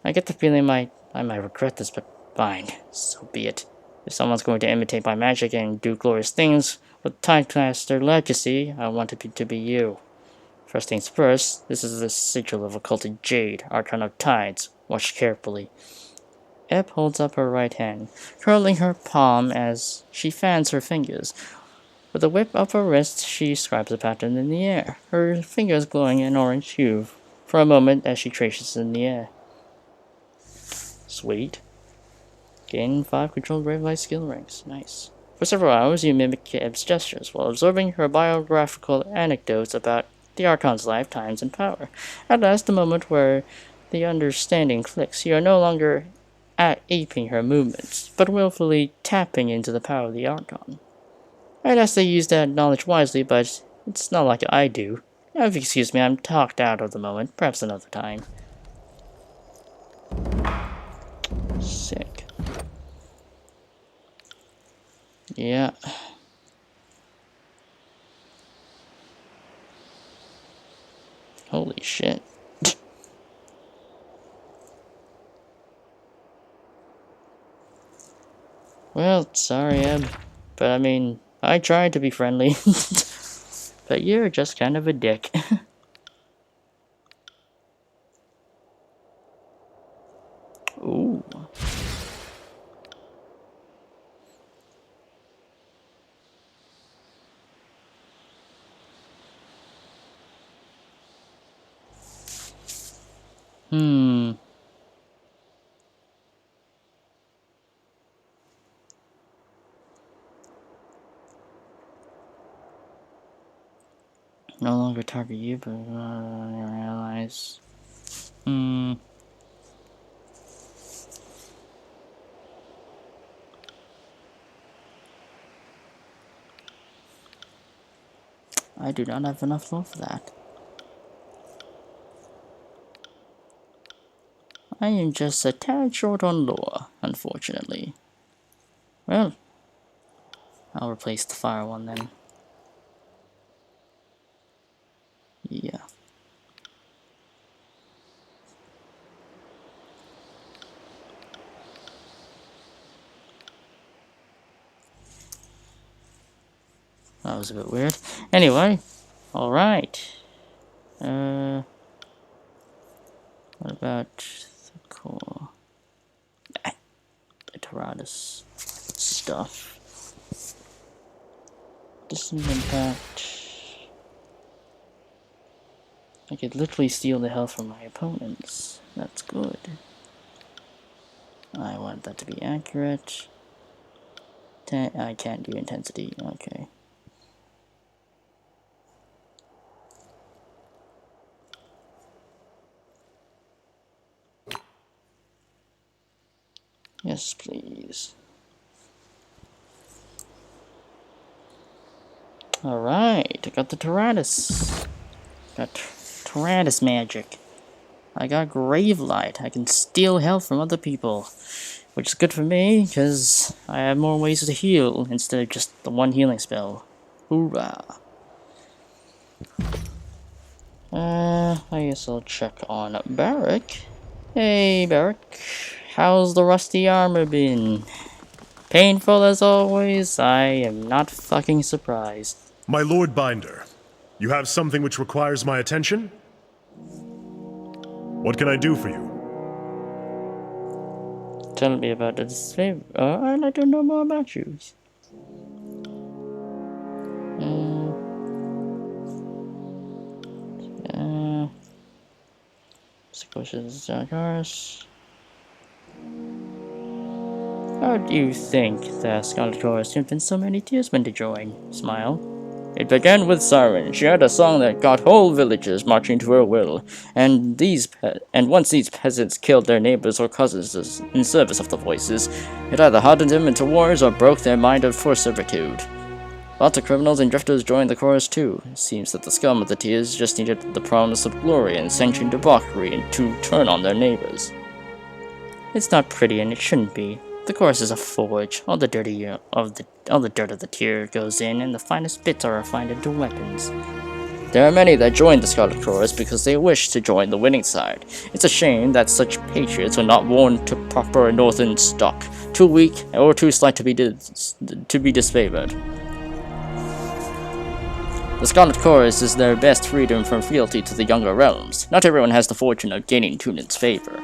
I get the feeling I might regret this, but fine, so be it. If someone's going to imitate my magic and do glorious things with Tidecaster legacy, I want it to be you. First things first, this is the sigil of occulted jade, Archon of Tides. Watch carefully. Ebb holds up her right hand, curling her palm as she fans her fingers. With a whip of her wrist, she scribes a pattern in the air, her fingers glowing an orange hue for a moment as she traces in the air. Sweet. Gain 5 controlled brave light skill ranks. Nice. For several hours, you mimic Ebb's gestures while absorbing her biographical anecdotes about the Archon's lifetimes and power. At last, the moment where The understanding clicks. You are no longer aping her movements, but willfully tapping into the power of the Archon. I'd ask they use that knowledge wisely, but it's not like I do. Now, if you excuse me, I'm talked out of the moment. Perhaps another time. Sick. Yeah. Holy shit. Well, sorry, Eb. But I mean, I tried to be friendly. But you're just kind of a dick. Ooh. No longer target you, but your allies. I do not have enough love for that. I am just a tad short on lore, unfortunately. Well, I'll replace the fire one then. Yeah. That was a bit weird. Anyway, alright. What about the core? The Tyrannus stuff. Distant impact. I could literally steal the health from my opponents. That's good. I want that to be accurate. I can't do intensity. Okay. Yes, please. Alright, I got the Tyrannus. Got Tyrannus magic. I got Grave Light. I can steal health from other people. Which is good for me, because I have more ways to heal instead of just the one healing spell. Hoorah. I guess I'll check on Barrack. Hey, Barrack. How's the rusty armor been? Painful as always? I am not fucking surprised. My Lord Binder, you have something which requires my attention? What can I do for you? Tell me about the disfavor. I'd like to know more about you. Questions, Cars. How do you think the Scarlet Chorus convinced so many Tearsmen to join? Smile. It began with Siren. She had a song that got whole villages marching to her will, and once these peasants killed their neighbors or cousins in service of the voices, it either hardened them into wars or broke their mind for servitude. Lots of criminals and drifters joined the chorus too. It seems that the scum of the Tears just needed the promise of glory and sanctioned debauchery to turn on their neighbors. It's not pretty and it shouldn't be. The chorus is a forge. All the dirt of the Tear goes in, and the finest bits are refined into weapons. There are many that join the Scarlet Chorus because they wish to join the winning side. It's a shame that such patriots are not worn to proper northern stock, too weak or too slight to be disfavored. The Scarlet Chorus is their best freedom from fealty to the younger realms. Not everyone has the fortune of gaining Tunan's favor.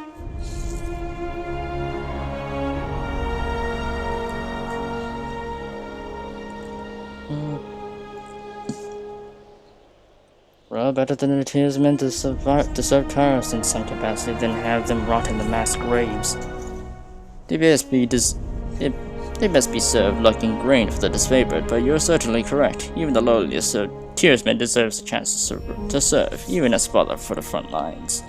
Well, better than it is meant to serve Taurus in some capacity than have them rot in the mass graves. They best be served like ingrained for the disfavored, but you're certainly correct. Even the lowliest Tearsman deserves a chance to serve, even as spoiler for the front lines.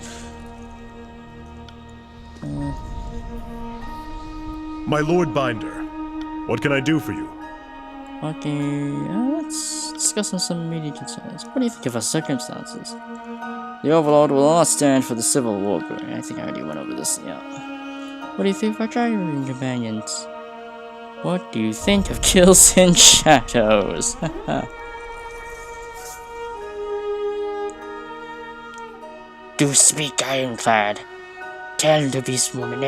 My Lord Binder, what can I do for you? Okay, let's discuss on some immediate concerns. What do you think of our circumstances? The Overlord will not stand for the Civil War. I think I already went over this, yeah. What do you think of our driving companions? What do you think of kills in shadows? Do speak, Ironclad. Tell the Beast Woman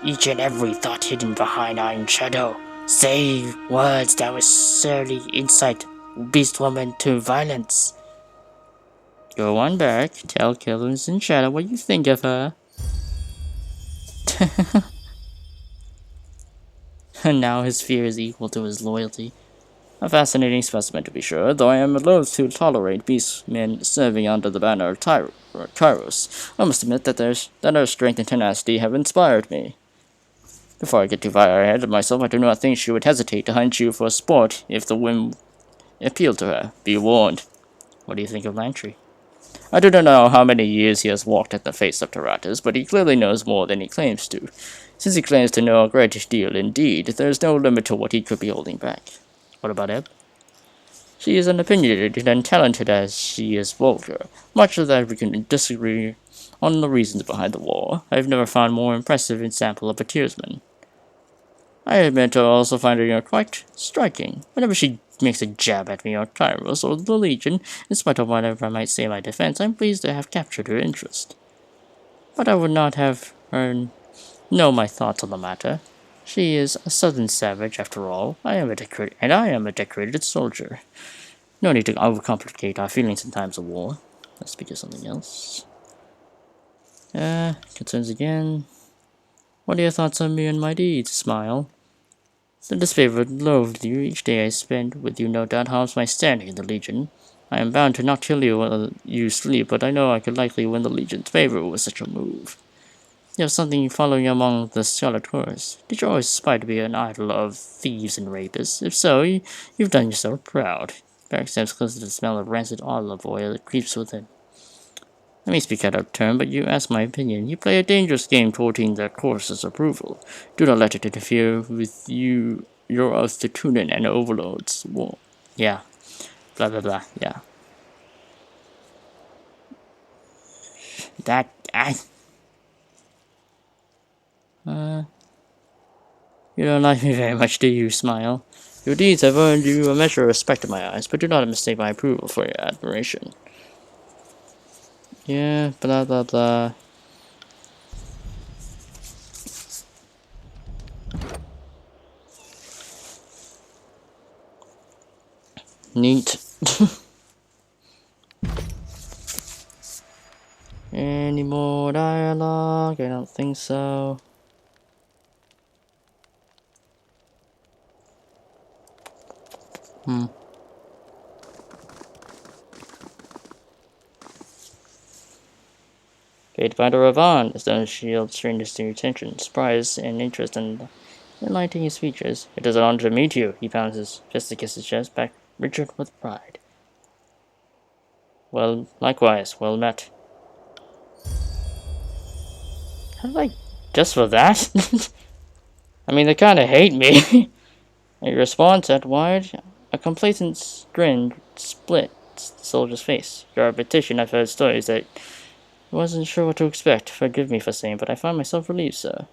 each and every thought hidden behind Iron Shadow. Say words that will surely incite Beast Woman to violence. Go on back, tell Killers in Shadow what you think of her. And now his fear is equal to his loyalty. A fascinating specimen to be sure, though I am loath to tolerate beastmen serving under the banner of Kairos. I must admit that their strength and tenacity have inspired me. Before I get too far ahead of myself, I do not think she would hesitate to hunt you for sport if the whim appealed to her. Be warned. What do you think of Lantry? I do not know how many years he has walked at the face of Taratas, but he clearly knows more than he claims to. Since he claims to know a great deal indeed, there is no limit to what he could be holding back. What about Ebb? She is unopinionated and talented as she is vulgar. Much of that we can disagree on the reasons behind the war. I have never found more impressive example of a tearsman. I admit I also find her quite striking. Whenever she makes a jab at me or Kairos or the Legion, in spite of whatever I might say in my defense, I'm pleased to have captured her interest. But I would not have her know my thoughts on the matter. She is a southern savage, after all. I am a decorated soldier. No need to overcomplicate our feelings in times of war. Let's speak of something else. Concerns again. What are your thoughts on me and my deeds? Smile. The disfavor loathed you each day I spend with you no doubt harms my standing in the Legion. I am bound to not kill you while you sleep, but I know I could likely win the Legion's favor with such a move. You have something following among the Scarlet Chorus. Did you always aspire to be an idol of thieves and rapists? If so, you've done yourself proud. Barrack steps close to the smell of rancid olive oil that creeps within. I may speak out of turn, but you ask my opinion. You play a dangerous game courting the Chorus's approval. Do not let it interfere with your oath to Tunin and Overlord's war. Yeah. Blah blah blah. Yeah. You don't like me very much, do you? Smile. Your deeds have earned you a measure of respect in my eyes, but do not mistake my approval for your admiration. Yeah, blah blah blah. Neat. Any more dialogue? I don't think so. Paid by the Rivan, as the shield strangers to your attention, surprise and interest in enlightening his features. It is an honor to meet you, he pounds his fist against his chest, back Richard with pride. Well, likewise, well met. How did I just for that? I mean, they kinda hate me. A response at wide, a complacent grin splits the soldier's face. Your repetition, I've heard stories that I wasn't sure what to expect. Forgive me for saying, but I find myself relieved, sir.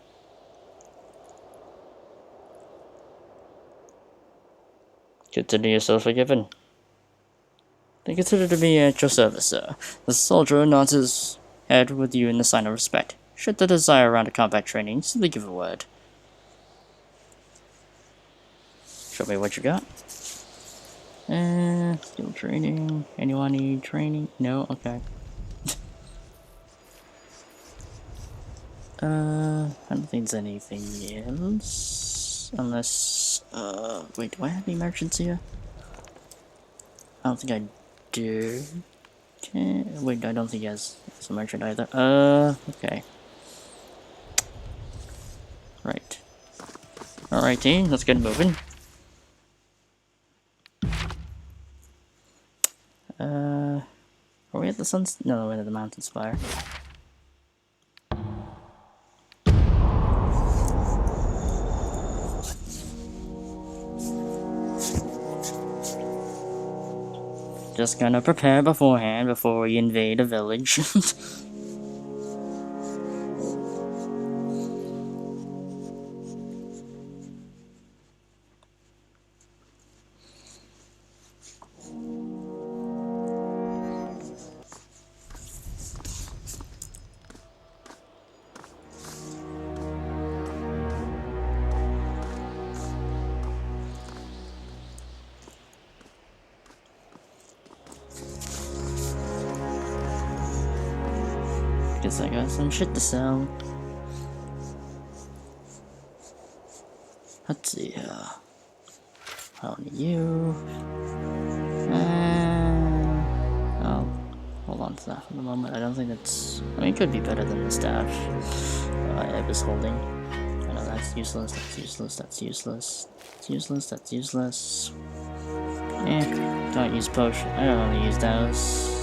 Consider yourself forgiven. Then consider to be at your service, sir. The soldier nods his head with you in the sign of respect. Should the desire around a combat training, simply give a word. Show me what you got. Skill training. Anyone need training? No? Okay. I don't think there's anything else. Unless, wait, do I have any merchants here? I don't think I do. Wait, I don't think he has a merchant either. Okay. Right. Alright, team, let's get moving. Are we at the suns? No, we're at the mountain spire. just gonna prepare beforehand before we invade a village. Guess I got some shit to sell. Let's see here. How do you? I'll hold on to that for the moment. I don't think it's. I mean, it could be better than the staff Eb is holding. I know that's useless. That's useless. That's useless. That's useless. That's useless. Don't use potion. I don't only use those.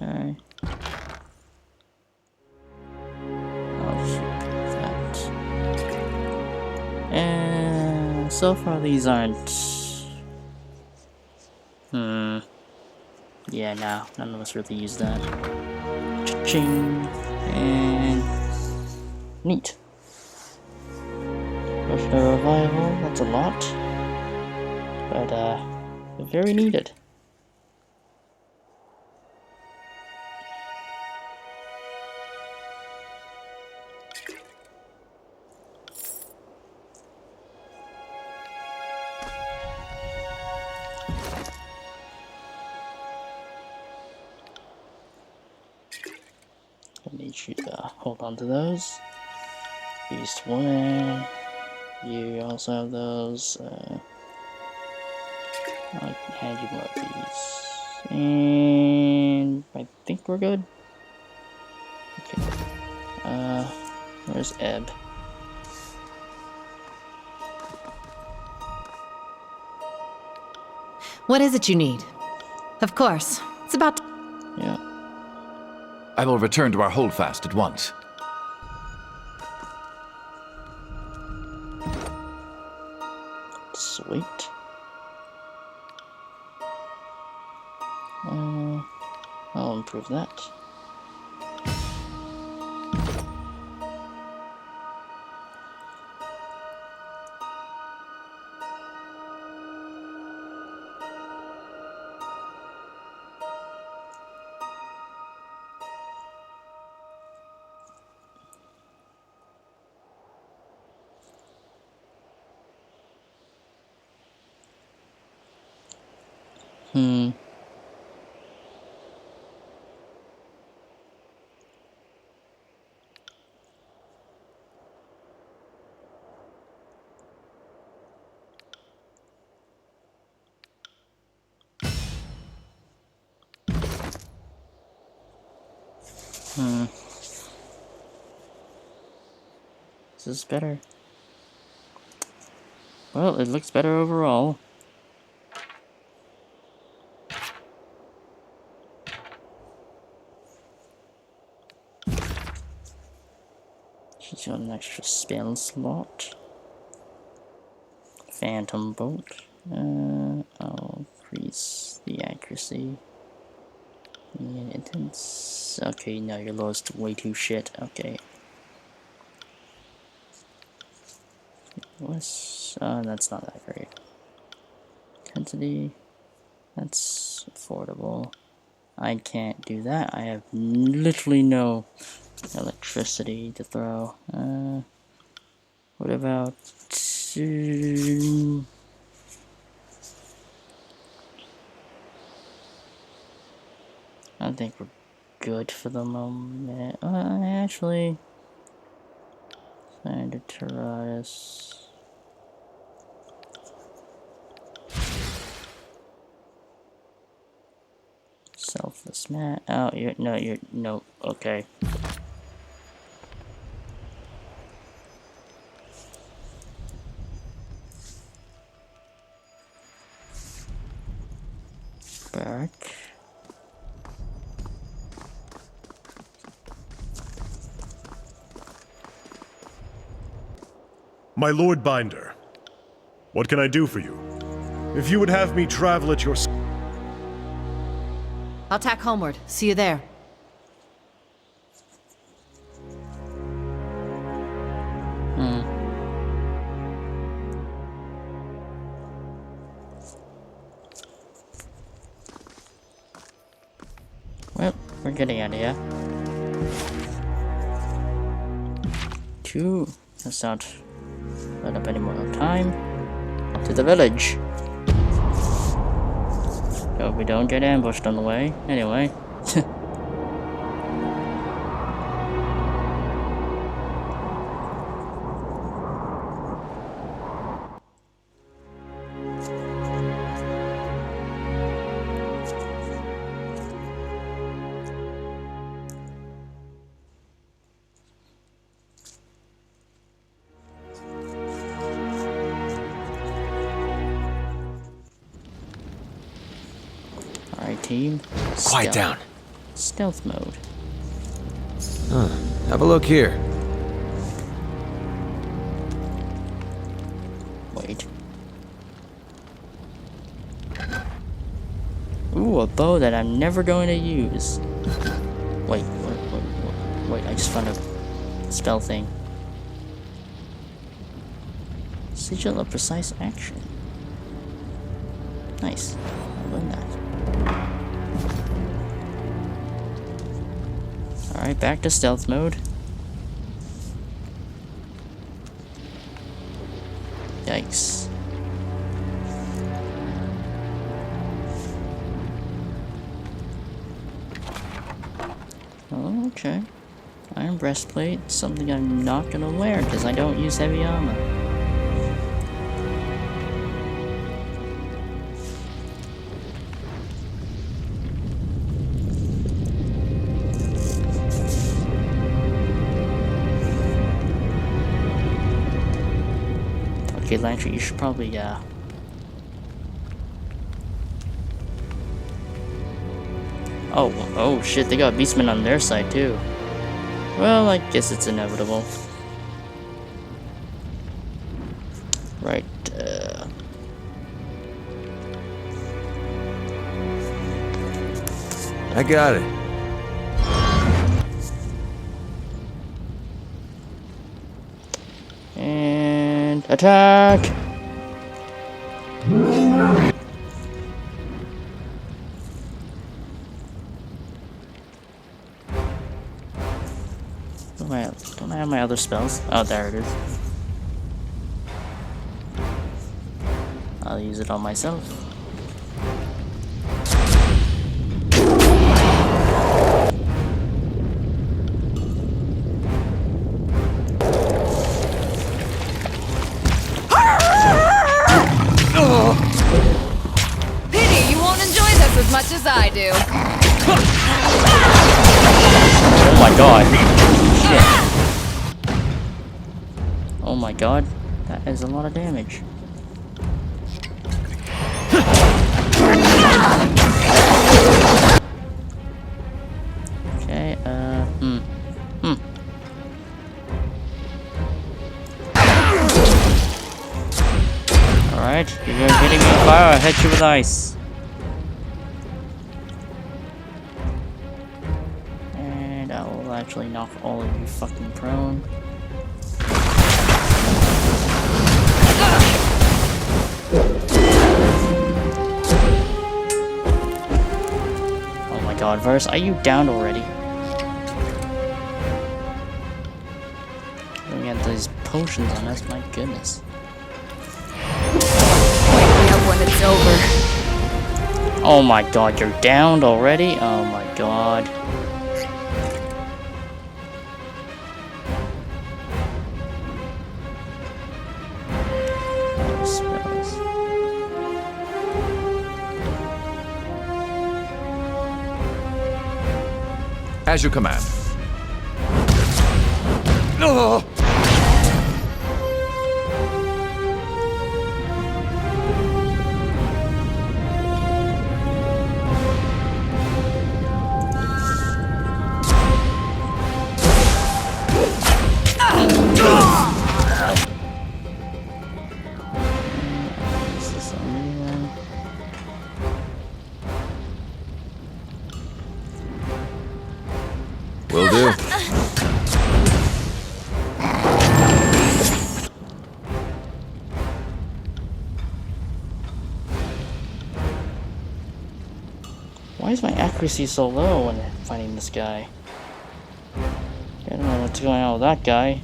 Okay. And so far these aren't. Yeah, no, none of us really use that. Cha-ching! And neat. Potion of revival, that's a lot. But very needed. I need you to hold on to those. Beast 1. You also have those. I'll hand you more of these. And I think we're good. Okay. Where's Eb? What is it you need? Of course. It's about... Yeah. I will return to our holdfast at once. Sweet. I'll improve that. This is better. Well, it looks better overall. She's got an extra spell slot. Phantom Bolt. I'll increase the accuracy. And intense. Okay, no, you're lost way too shit. Okay. What's that's not that great. Intensity. That's affordable. I can't do that. I have literally no electricity to throw. What about I think we're good for the moment. Actually, Standard Tyranny. Selfless man. Oh, you're no. Okay. Back. My Lord Binder, what can I do for you? If you would have me travel at your... I'll tack homeward. See you there. Well, we're getting out of here. Let's not let up any more time. To the village. Hope we don't get ambushed on the way. Anyway. Alright, team. Quiet down. Stealth mode. Have a look here. Wait. Ooh, a bow that I'm never going to use. Wait, I just found a spell thing. Sigil of precise action. Nice. I'll learn that. Alright, back to stealth mode. Yikes. Oh, okay. Iron breastplate, something I'm not gonna wear because I don't use heavy armor. Okay, Lantry, you should probably, Oh shit, they got beastmen on their side too. Well, I guess it's inevitable. Right, I got it. And attack! Don't I have my other spells? Oh, there it is. I'll use it on myself. Pity you won't enjoy this as much as I do. Oh my god. Shit. Oh my god. That is a lot of damage. Okay, Alright, you're hitting me with fire, I'll hit you with ice. And I will actually knock all of you fucking prone. Oh my god, Verse, are you down already? We got these potions on us, my goodness. Wake me up when it's over. Oh my god, you're downed already? Oh my god. Spells. As you command. Oh! Is this on me then? Will do. Why is my accuracy so low when fighting this guy? I don't know what's going on with that guy.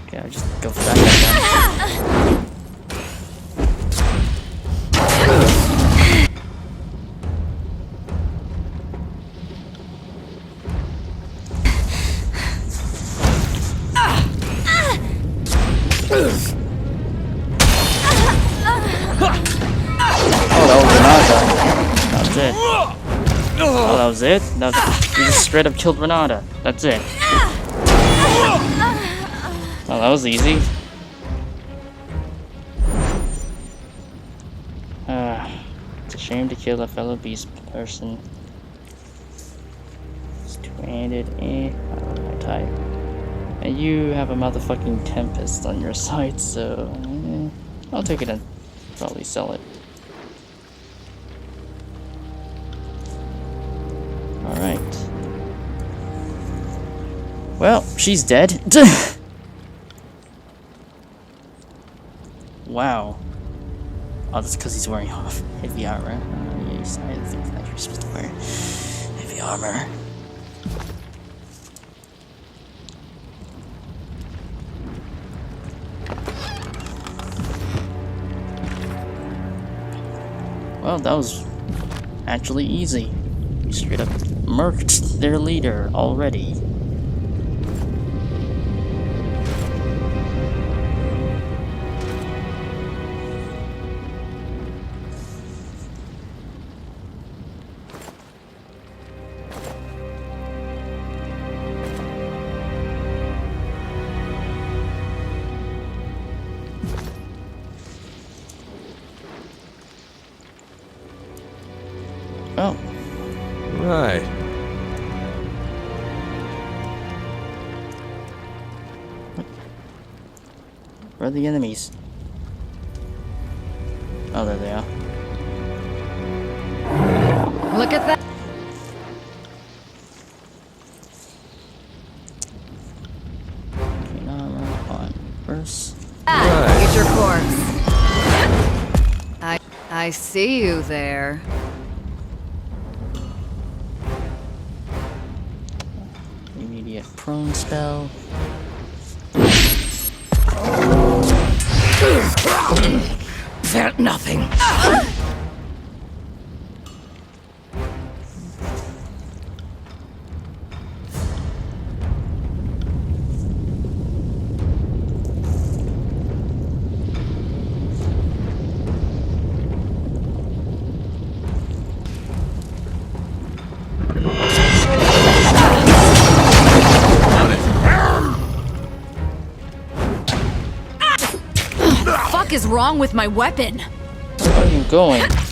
Okay, I'll just go for that guy then. Oh, that was it? You just straight up killed Renata. That's it. Oh, that was easy. It's a shame to kill a fellow beast person. It's two-handed, I'm tired. And you have a motherfucking Tempest on your side, so I'll take it and probably sell it. Alright. Well, she's dead. Wow. Oh, that's because he's wearing heavy armor. Yes, I didn't think that you're supposed to wear heavy armor. Well, that was actually easy. We straight up murked their leader already. Oh. Right. Where are the enemies? Oh, there they are. Look at that! Armor on first. Get your corpse. I see you there. Immediate prone spell. Felt nothing. What is wrong with my weapon? Where are you going? Fucking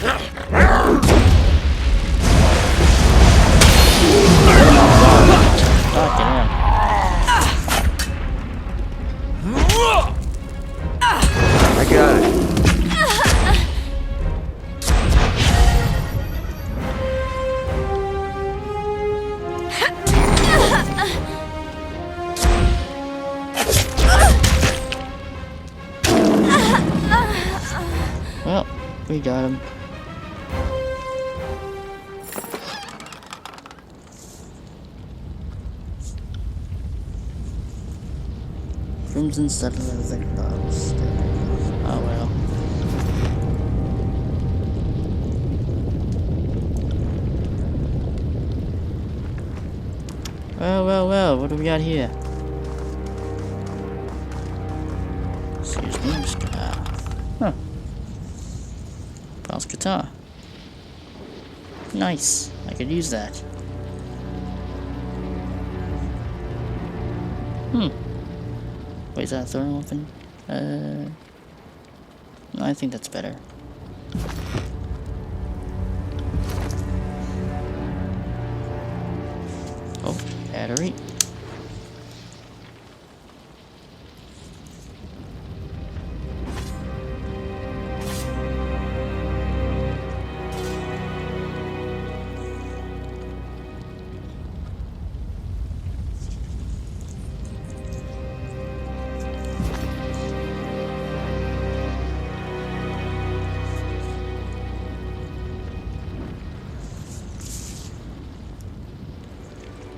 hell. I got it. Well, we got him. Crimson settlers like bugs. Oh well. Well, what do we got here? Excuse me, just huh. Bronze guitar. Nice. I could use that. Wait, is that a throwing weapon? No, I think that's better. Oh, battery.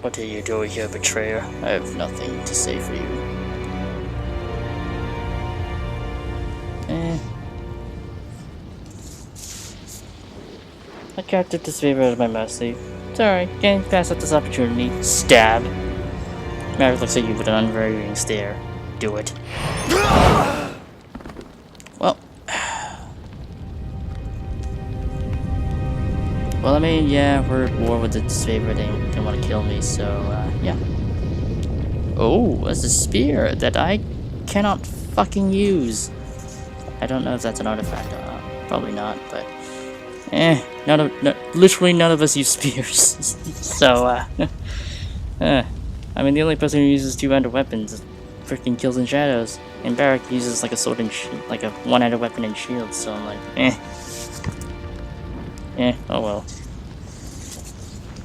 What do you do here, betrayer? I have nothing to say for you. I captured this favor out of my mercy. Sorry, can't pass up this opportunity. Stab. Maverick looks at you with an unvarying stare. Do it. Well. Well, I mean, yeah, we're at war with this favor. They didn't want to kill me, so, yeah. Oh, that's a spear that I cannot fucking use. I don't know if that's an artifact. Probably not, but... literally none of us use spears. So, I mean, the only person who uses two-handed weapons freaking kills in shadows. And Barrack uses like a sword and like a one-handed weapon and shield, so I'm like, oh well.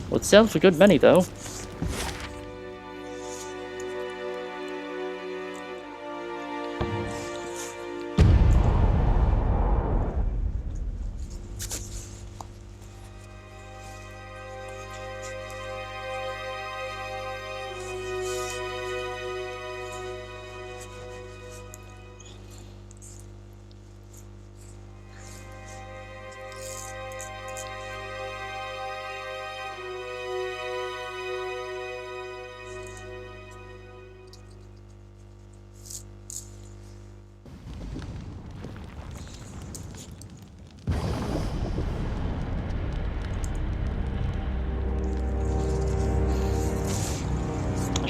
Well, it sells for good money, though.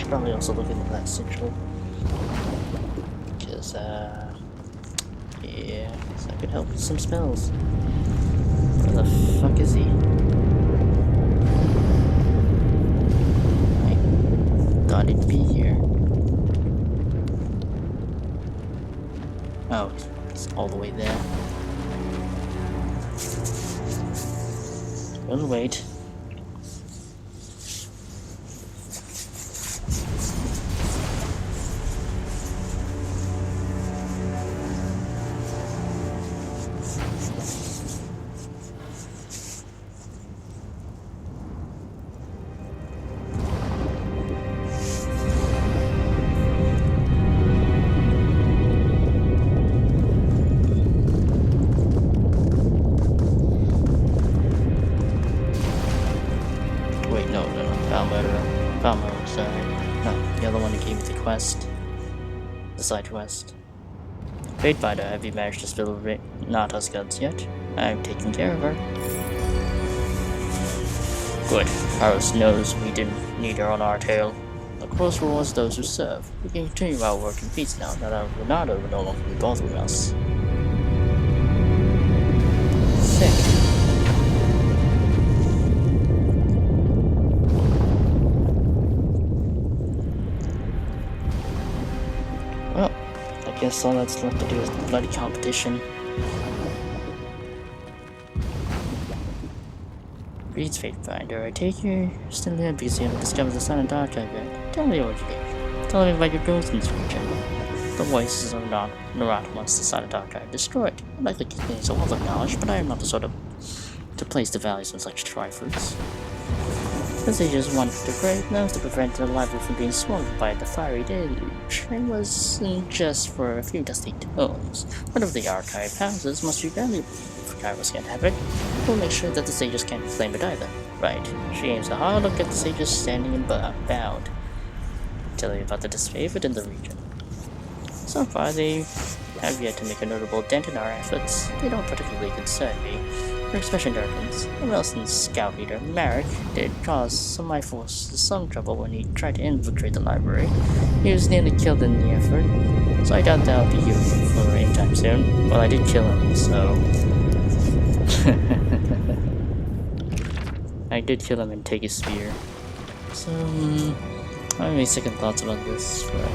Probably also look into that sigil. Because, yeah, so I could help with some spells. Where the fuck is he? I thought he'd be here. Oh, it's all the way there. We'll wait. The side quest. Fate Fighter, have you managed to spill Nata's guts yet? I'm taking care of her. Good. Harris knows we didn't need her on our tail. The cross rewards those who serve. We can continue our work in peace now that Renata will no longer be bothering us. Sick. I guess all that's left to do is the bloody competition. Reads Fate Finder. I take you're still here because you haven't discovered the Silent Archive yet. Tell me what you did. Tell me about your goals in this region. The voices of Narat wants the Silent Archive destroyed. I'd like to contain a wealth of knowledge, but I am not the sort of to place the values in such trifles. The sages wanted to create those to prevent the library from being swallowed by the fiery deluge. It wasn't just for a few dusty tomes. One of the archive houses must be valuable. If Kairos can't have it, we'll make sure that the sages can't claim it either. Right. She aims a hard look at the sages standing and bound. Tell you about the disfavored in the region. So far, they have yet to make a notable dent in our efforts. They don't particularly concern me. Her expression darkens. Wilson's scout leader, Marek, did cause some of my forces some trouble when he tried to infiltrate the library. He was nearly killed in the effort, so I doubt that'll be useful for anytime soon. Well, I did kill him, so... I did kill him and take his spear. So, I have any second thoughts about this, but...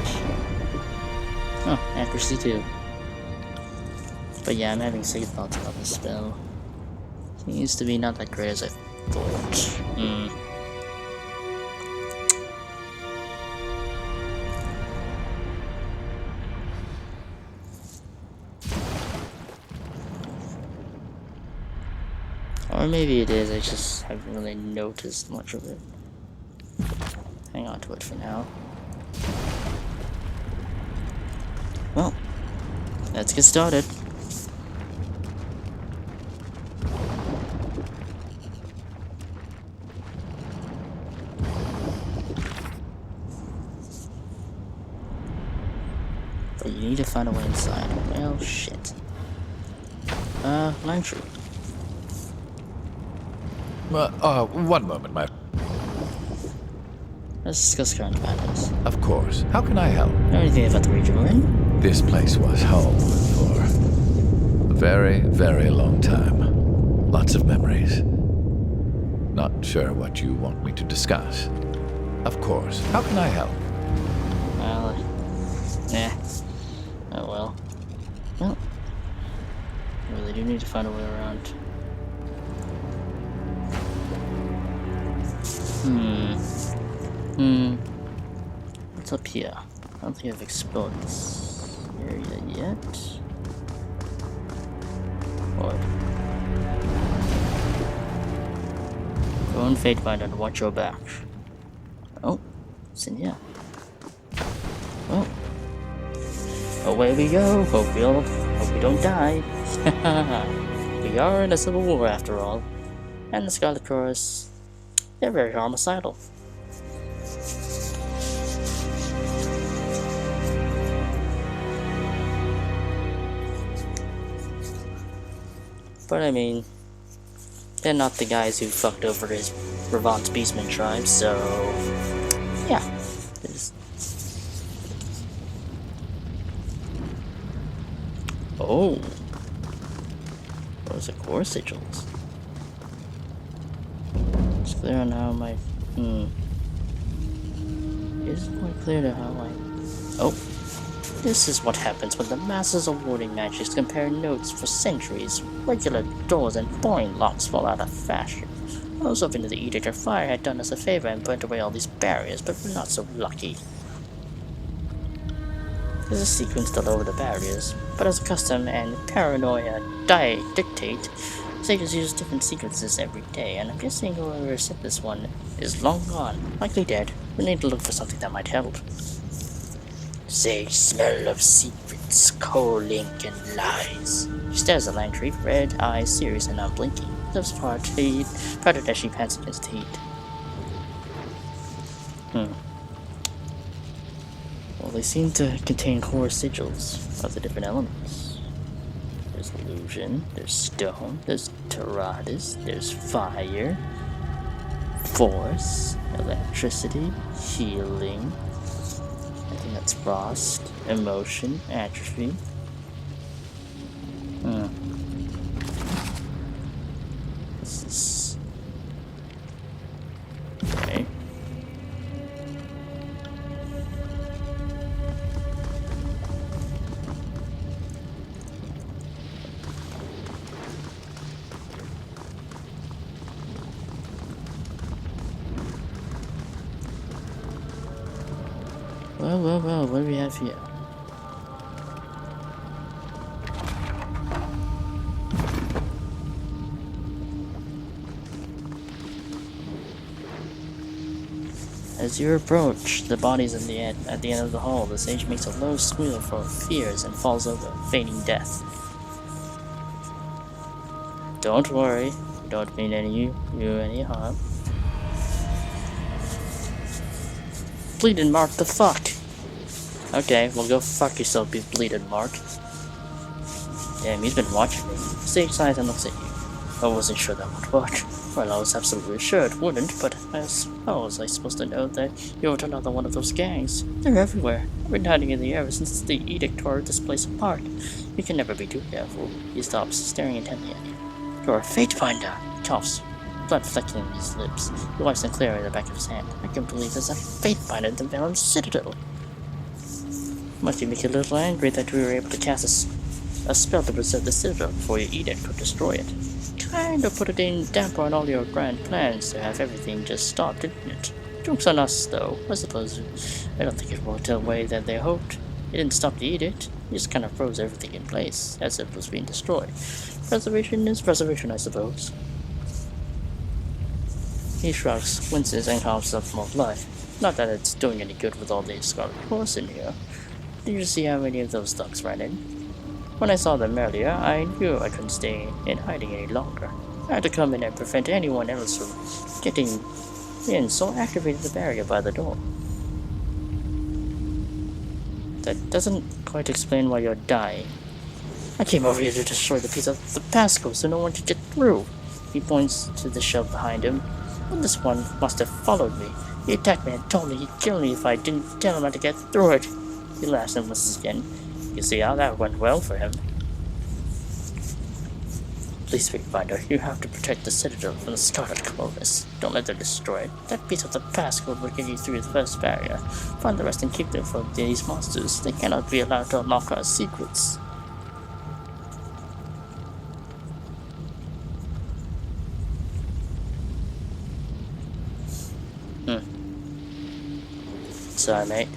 Oh, accuracy too. But yeah, I'm having second thoughts about this spell. Seems to be not that great as I thought. Or maybe it is, I just haven't really noticed much of it. on to it for now. Well, let's get started. But you need to find a way inside. Well, shit. Line tree. One moment, my... Let's discuss current matters. Of course. How can I help? Know anything about the region we're in? This place was home for a very, very long time. Lots of memories. Not sure what you want me to discuss. Of course. How can I help? Well, oh well. Well, I really do need to find a way around. What's up here? I don't think I've explored this area yet. Or go and fate find and watch your back. Oh, it's in here. Oh. Away we go. Hope we don't die. We are in a civil war after all. And the Scarlet Chorus, they're very homicidal. But I mean, they're not the guys who fucked over his Rivan's Beastman tribe, so yeah. Oh, those are core sigils. It's clear on how my It isn't quite clear to how I. Oh, this is what happens when the masses of warding magics compare notes for centuries. Regular doors and boring locks fall out of fashion. I was hoping that the Edict of Fire had done us a favor and burnt away all these barriers, but we're not so lucky. There's a sequence still over the barriers, but as custom and paranoia dictate, sages use different sequences every day, and I'm guessing whoever set this one is long gone, likely dead. We need to look for something that might help. Sage smell of secrets, cold ink and lies. She stares at Langtree, red eyes serious and unblinking. Lips parted as she pants against the heat. Well, they seem to contain core sigils of the different elements. There's illusion, there's stone, there's Taradas, there's fire, force, electricity, healing. I think that's frost, emotion, atrophy. This is... okay. Well, what do we have here? As you approach the bodies at the end of the hall, the sage makes a low squeal for fears and falls over, feigning death. Don't worry, we don't mean you any harm. Bleeding Mark, the fuck? Okay, well go fuck yourself, you bleeding Mark. Damn, he's been watching me. Sage sighs and looks at you. I wasn't sure that would work. Well, I was absolutely sure it wouldn't, but how was I supposed to know that you were another one of those gangs? They're everywhere. I've been hiding in the air since the edict tore this place apart. You can never be too careful. He stops, staring intently at you. You're a fate finder, he coughs. Blood flecking in his lips. He wipes them clear in the back of his hand. I can believe there's a fate finder in the Venom's Citadel. Must you make you a little angry that we were able to cast a spell to preserve the Citadel before your edict could destroy it? Kind of put a damper on all your grand plans to have everything just stop, didn't it? Joke's on us, though. I suppose I don't think it worked the way that they hoped. It didn't stop the edict. It just kind of froze everything in place, as if it was being destroyed. Preservation is preservation, I suppose. He shrugs, winces, and coughs up more blood. Not that it's doing any good with all the Scarlet Horse in here. Did you see how many of those thugs ran in? When I saw them earlier, I knew I couldn't stay in hiding any longer. I had to come in and prevent anyone else from getting in, so I activated the barrier by the door. That doesn't quite explain why you're dying. I came over here to destroy the piece of the passcode so no one could get through. He points to the shelf behind him. Well, this one must have followed me. He attacked me and told me he'd kill me if I didn't tell him how to get through it. He laughs and whistles again. You see how that went well for him. Please, Fatefinder, you have to protect the Citadel from the Scarlet Chorus. Don't let them destroy it. That piece of the passcode will get you through the first barrier. Find the rest and keep them from these monsters. They cannot be allowed to unlock our secrets. Sorry, mate.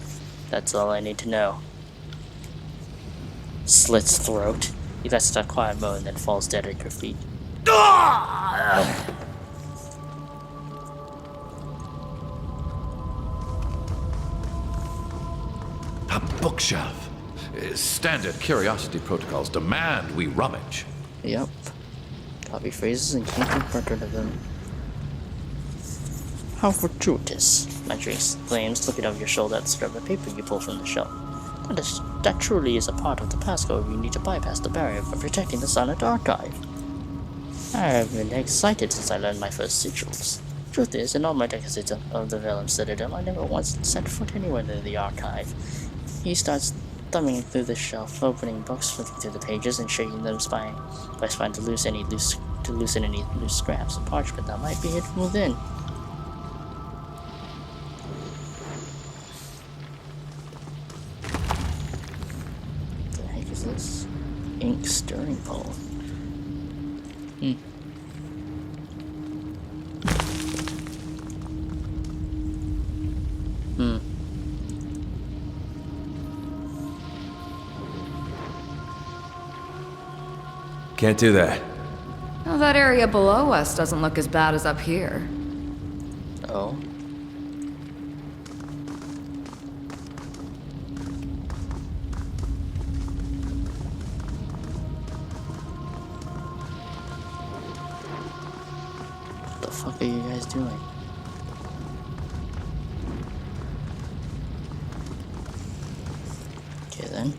That's all I need to know. Slits throat. He lets out a quiet moan and then falls dead at your feet. A bookshelf. Standard curiosity protocols demand we rummage. Yep. Copy phrases and keep a record of them. How fortuitous, Marjorie exclaims, looking over your shoulder at the scrap of paper you pull from the shelf. That truly is a part of the passcode you need to bypass the barrier for protecting the Silent Archive. I have been excited since I learned my first sigils. Truth is, in all my decades of the Vellum Citadel, I never once set foot anywhere near the archive. He starts thumbing through the shelf, opening books, flipping through the pages, and shaking them by spine to loosen any loose scraps of parchment that might be hidden within. This ink stirring pole. Can't do that. Well, that area below us doesn't look as bad as up here. Oh. What the fuck are you guys doing? Okay then.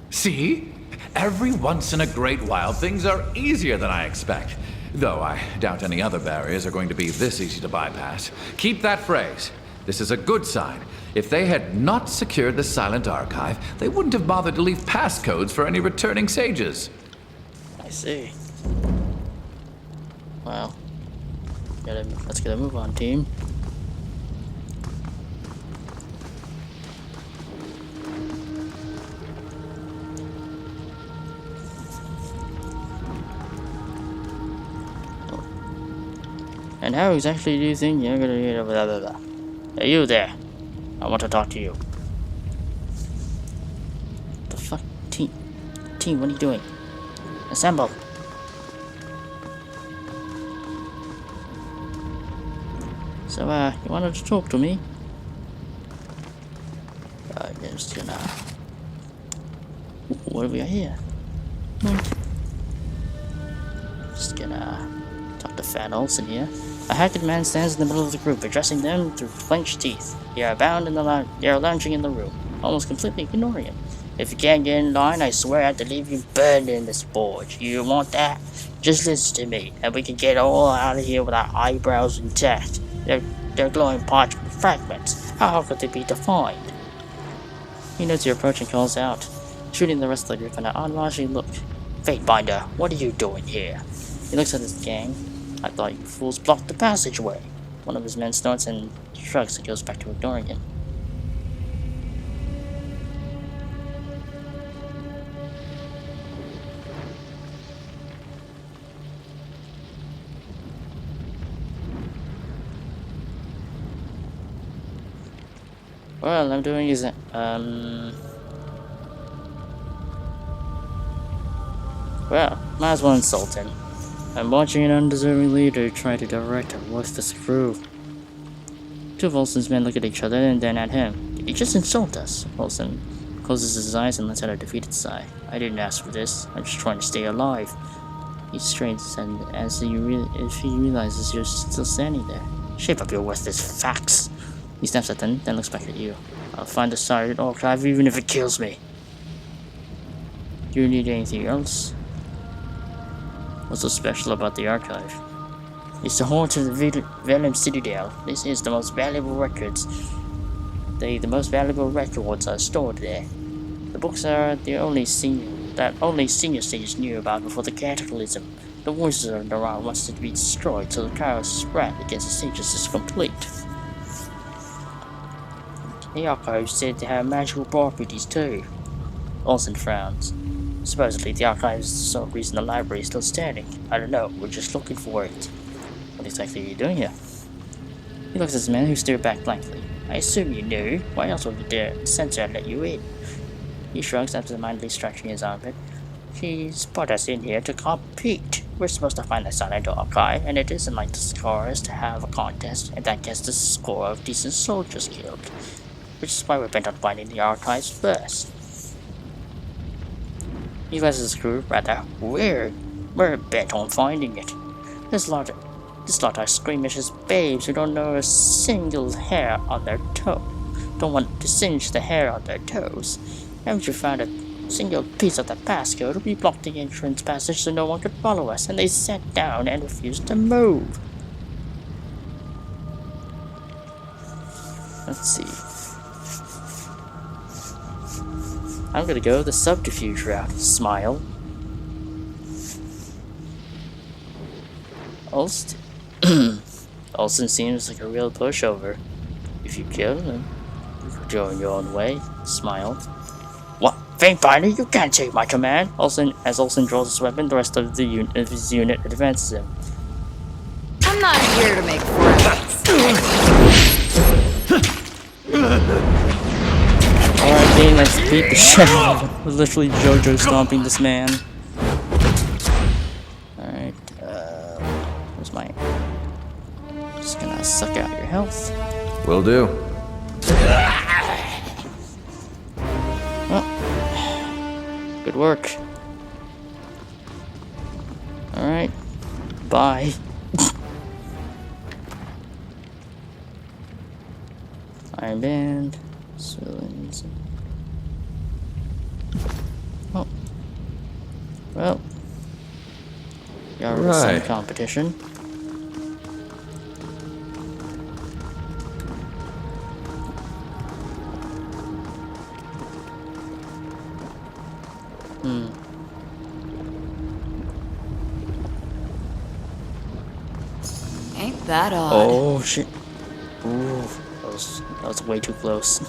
See? Every once in a great while, things are easier than I expect. Though I doubt any other barriers are going to be this easy to bypass. Keep that phrase. This is a good sign. If they had not secured the Silent Archive, they wouldn't have bothered to leave passcodes for any returning sages. I see. Well, let's get a move on, team. And how exactly do you think you're gonna get over blah blah blah? Hey, you there. I want to talk to you. What the fuck? Team, what are you doing? Assemble. So, you wanted to talk to me? Just gonna... What do we got here? Just gonna talk to Fat Olsen here. A hacked man stands in the middle of the group, addressing them through clenched teeth. They are lounging in the room, almost completely ignoring him. If you can't get in line, I swear I have to leave you burned in this forge. You want that? Just listen to me, and we can get all out of here with our eyebrows intact. They're glowing parchment fragments. How could they be defined? He notes your approach and calls out. shooting the rest of the group an odd-watching look. Fatebinder, what are you doing here? He looks at his gang. I thought you fools blocked the passageway. One of his men snorts and shrugs and goes back to ignoring him. Well, I'm doing is well, might as well insult him. I'm watching an undeserving leader try to direct a worthless crew. Two of Olsen's men look at each other and then at him. Did he just insult us? Olsen closes his eyes and lets out a defeated sigh. I didn't ask for this. I'm just trying to stay alive. He strains and as he realizes you're still standing there. Shape up your worthless facts. He snaps at them, then looks back at you. I'll find the Sergeant Archive even if it kills me. Do you need anything else? What's so special about the archive? It's the haunt of the Vellum Citadel. This is the most valuable records. The most valuable records are stored there. The books are the only senior sages knew about before the Cataclysm. The voices of Naran wants it to be destroyed so the chaos spread against the sages is complete. The archive said they have magical properties too. Olsen frowns. Supposedly the archive is the sole reason the library is still standing. I don't know, we're just looking for it. What exactly are you doing here? He looks at his men who stare back blankly. I assume you knew. Why else would the censor let you in? He shrugs, absentmindedly scratching his armpit. She's put us in here to compete. We're supposed to find the Silent Archive, and it isn't like the scorers to have a contest, and that gets the score of decent soldiers killed. Which is why we're bent on finding the archives first. You guys as a crew, rather weird. We're bent on finding it. This lot are squeamish as babes who don't know a single hair on their toe. Don't want to singe the hair on their toes. Haven't you found a single piece of the passcode? We blocked the entrance passage so no one could follow us, and they sat down and refused to move. Let's see. I'm gonna go the subterfuge route. Smile. Olsen seems like a real pushover. If you kill him, you could go in your own way. Smile. What? Fatebinder, you can't take my command! As Olsen draws his weapon, the rest of his unit advances him. I'm not here to make friends. Alright, gang, let's beat the shit out of him. We're literally JoJo stomping this man. Alright, where's my... Just gonna suck out your health. Will do. Well, good work. Alright, bye. Iron Band. Civilians. Oh. Well. You already some competition. Ain't that odd? Oh shit. Ooh, that was way too close.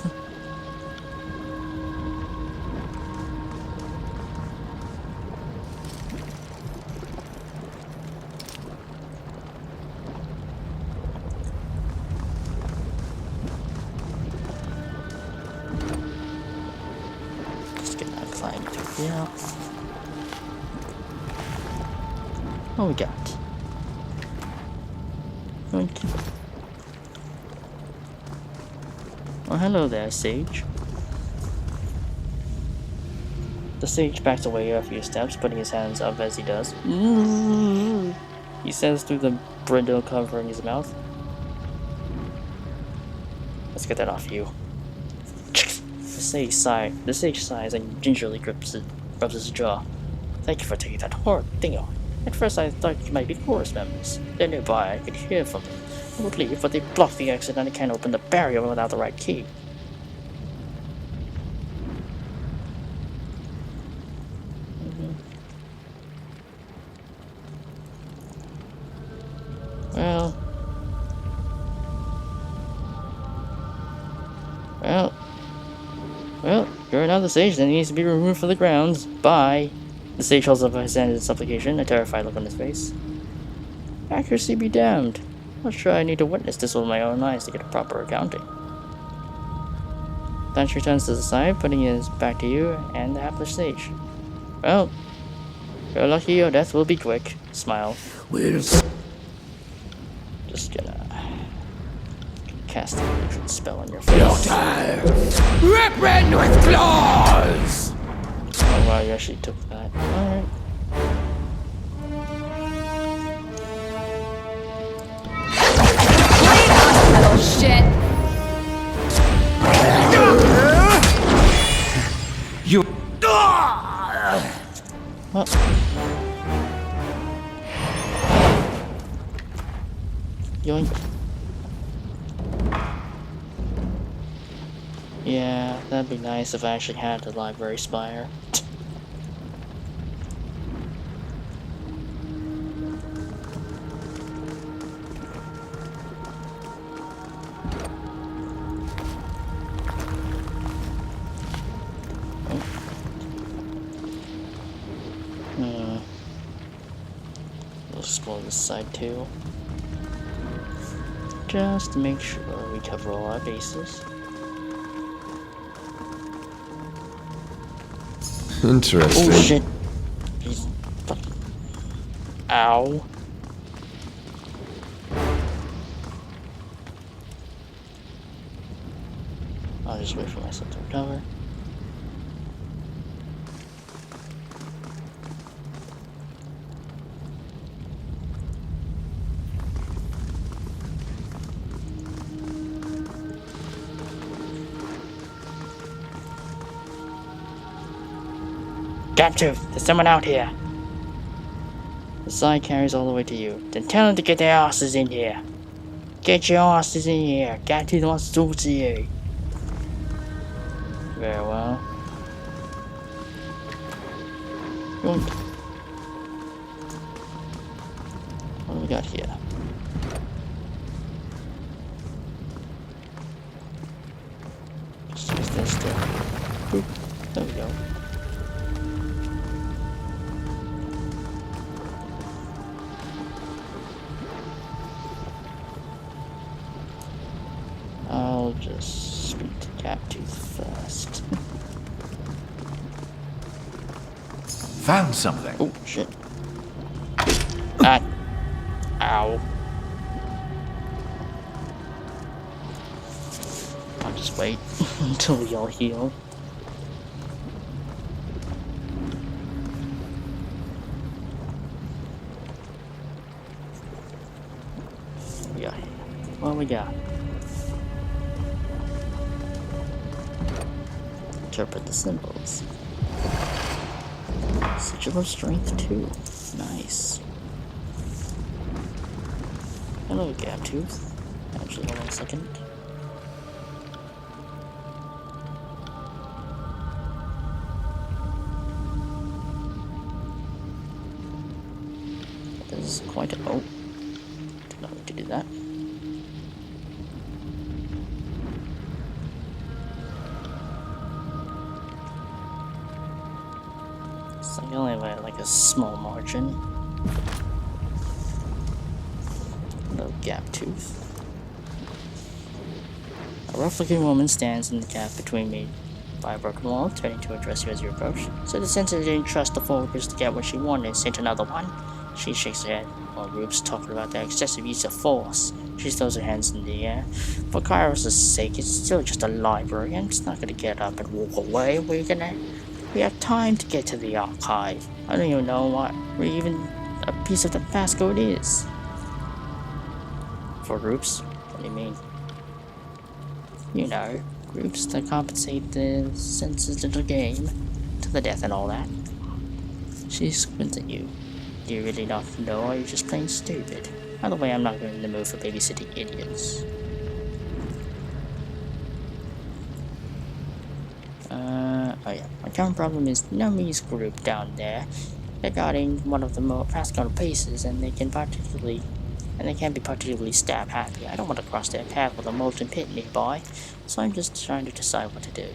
Just gonna climb to the out. What we got? Oh, hello there, Sage. The Sage backs away a few steps, putting his hands up as he does. He says through the brindle covering his mouth. Let's get that off you. The Sage sighs and gingerly rubs his jaw. Thank you for taking that horrid thing off. At first I thought you might be chorus members. They're nearby, I could hear from them. I would leave, but they blocked the exit and I can't open the barrier without the right key. Well, you're another sage that needs to be removed from the grounds. Bye. The sage holds up his hand in supplication, a terrified look on his face. Accuracy be damned. Not sure I need to witness this with my own eyes to get a proper accounting. Dunch returns to the side, putting his back to you and the hapless sage. Well, you're lucky your death will be quick. Smile. Just gonna cast a different spell on your face. Rip with claws! Oh wow, you actually took that. Alright. Oh shit! You. What? Yoink. Yeah, that'd be nice if I actually had the library spire. We'll explore this side too. Just to make sure we cover all our bases. Interesting. Oh shit! He's fucking. Ow. I'll just wait for myself to recover. Gaptooth, there's someone out here. The side carries all the way to you. Then tell them to get their asses in here. Get your asses in here. Gaptooth wants to talk to you. Very well. Yoink. What do we got here? Just use this to... Boop. There we go. I'll just speak to Gaptooth first. Found something. Oh, shit. Ah. Ow. I'll just wait until we all heal. Yeah. What we got? Interpret the symbols. Sigil of Strength 2. Nice. Hello, Gaptooth. Actually, hold on a second. This is quite a... Oh. Did not need to do that. So I only have like a small margin. No Gaptooth. A rough-looking woman stands in the gap between me by a broken wall, turning to address you as you approach. So the sensitive didn't trust the Fulgurs to get what she wanted, sent another one. She shakes her head, while Rube's talking about their excessive use of force. She throws her hands in the air. For Kairos' sake, it's still just a library, and it's not gonna get up and walk away. We have time to get to the archive. I don't even know what even a piece of the passcode is. For groups? What do you mean? You know, groups that compensate the senses of the game, to the death and all that. She squints at you. Do you really not know, or are you just plain stupid? By the way, I'm not in the mood for babysitting idiots. Oh yeah, my current problem is Nomi's group down there. They're guarding one of the more practical places, and they can particularly and they can't be particularly stab happy. I don't want to cross their path with a molten pit nearby, so I'm just trying to decide what to do.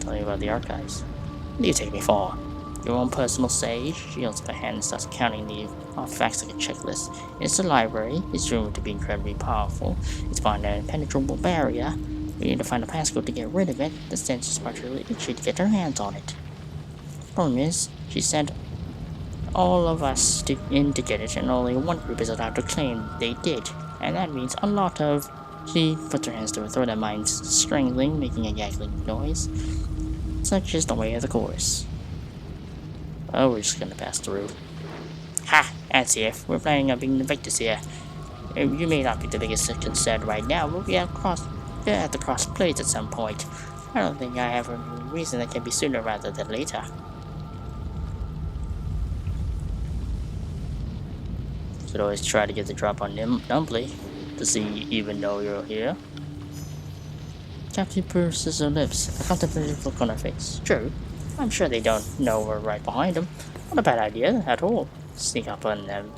Tell me about the archives. What do you take me for? Your own personal sage? She holds up her hand and starts counting the artifacts like a checklist. It's a library. It's rumored to be incredibly powerful. It's behind an impenetrable barrier. We need to find a passcode to get rid of it. The stench is particularly itchy to get her hands on it. Problem is, she said all of us in to get it, and only one group is allowed to claim they did. And that means a lot of... She puts her hands to her throat and minds strangling, making a gaggling noise. Such is the way of the course. Oh, we're just gonna pass through. Ha! That's it. We're planning on being the victors here. You may not be the biggest concern right now, but we have to cross blades at some point. I don't think I have a reason that can be sooner rather than later. Should always try to get the drop on Dumply to see even know you're here. Captain purses her lips, a contemplative look on her face. True. I'm sure they don't know we're right behind them. Not a bad idea at all. Sneak up on them.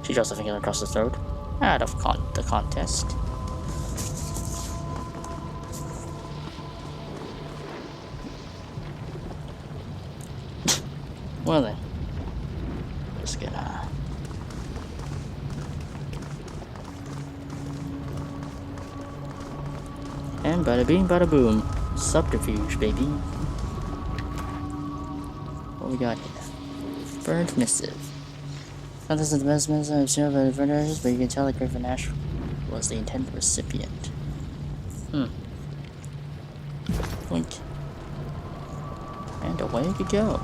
She draws her finger across the throat. Out of the contest. Well then. Just gonna... And bada bing bada boom. Subterfuge, baby. What we got here? Burned missive. Now this is the best missive I've seen of the vendors, but you can tell that Griffin Ash was the intended recipient. Blink. And away we go.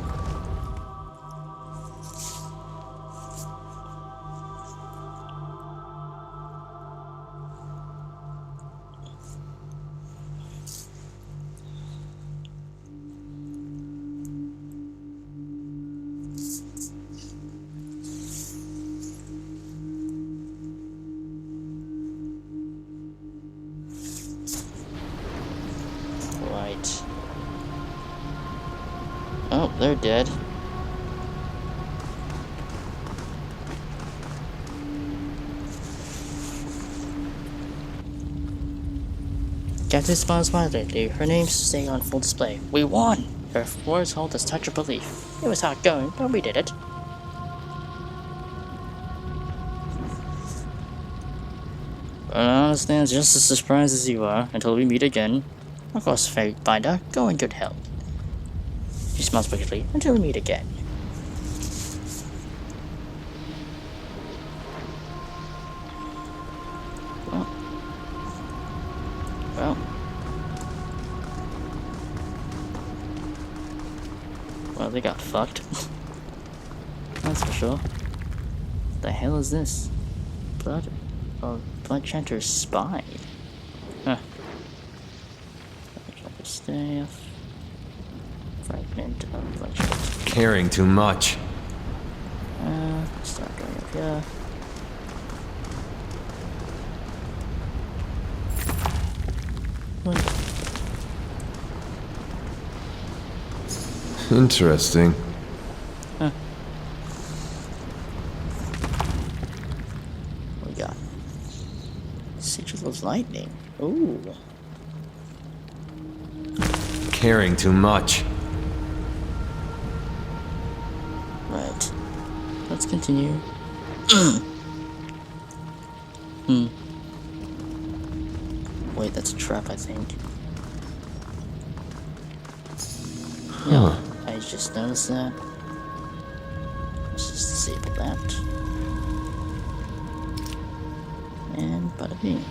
Oh, they're dead. Captain smiles violently. Her name's staying on full display. We won! Her words hold us touch of belief. It was hard going, but we did it. But I understand just as surprised as you are until we meet again. Of course, Fatebinder, go in good health. She smiles wickedly until we meet again. Well, they got fucked. That's for sure. What the hell is this? Blood Chanter's spy. Huh. Staff. Fragment of Blood Chanter. Caring too much. Start going up here. What? Interesting. Huh. What we got? Sigil of Lightning. Ooh. Caring too much. Right. Let's continue. Wait, that's a trap, I think. Yeah, I just noticed that. Let's just disable that. And bada bing.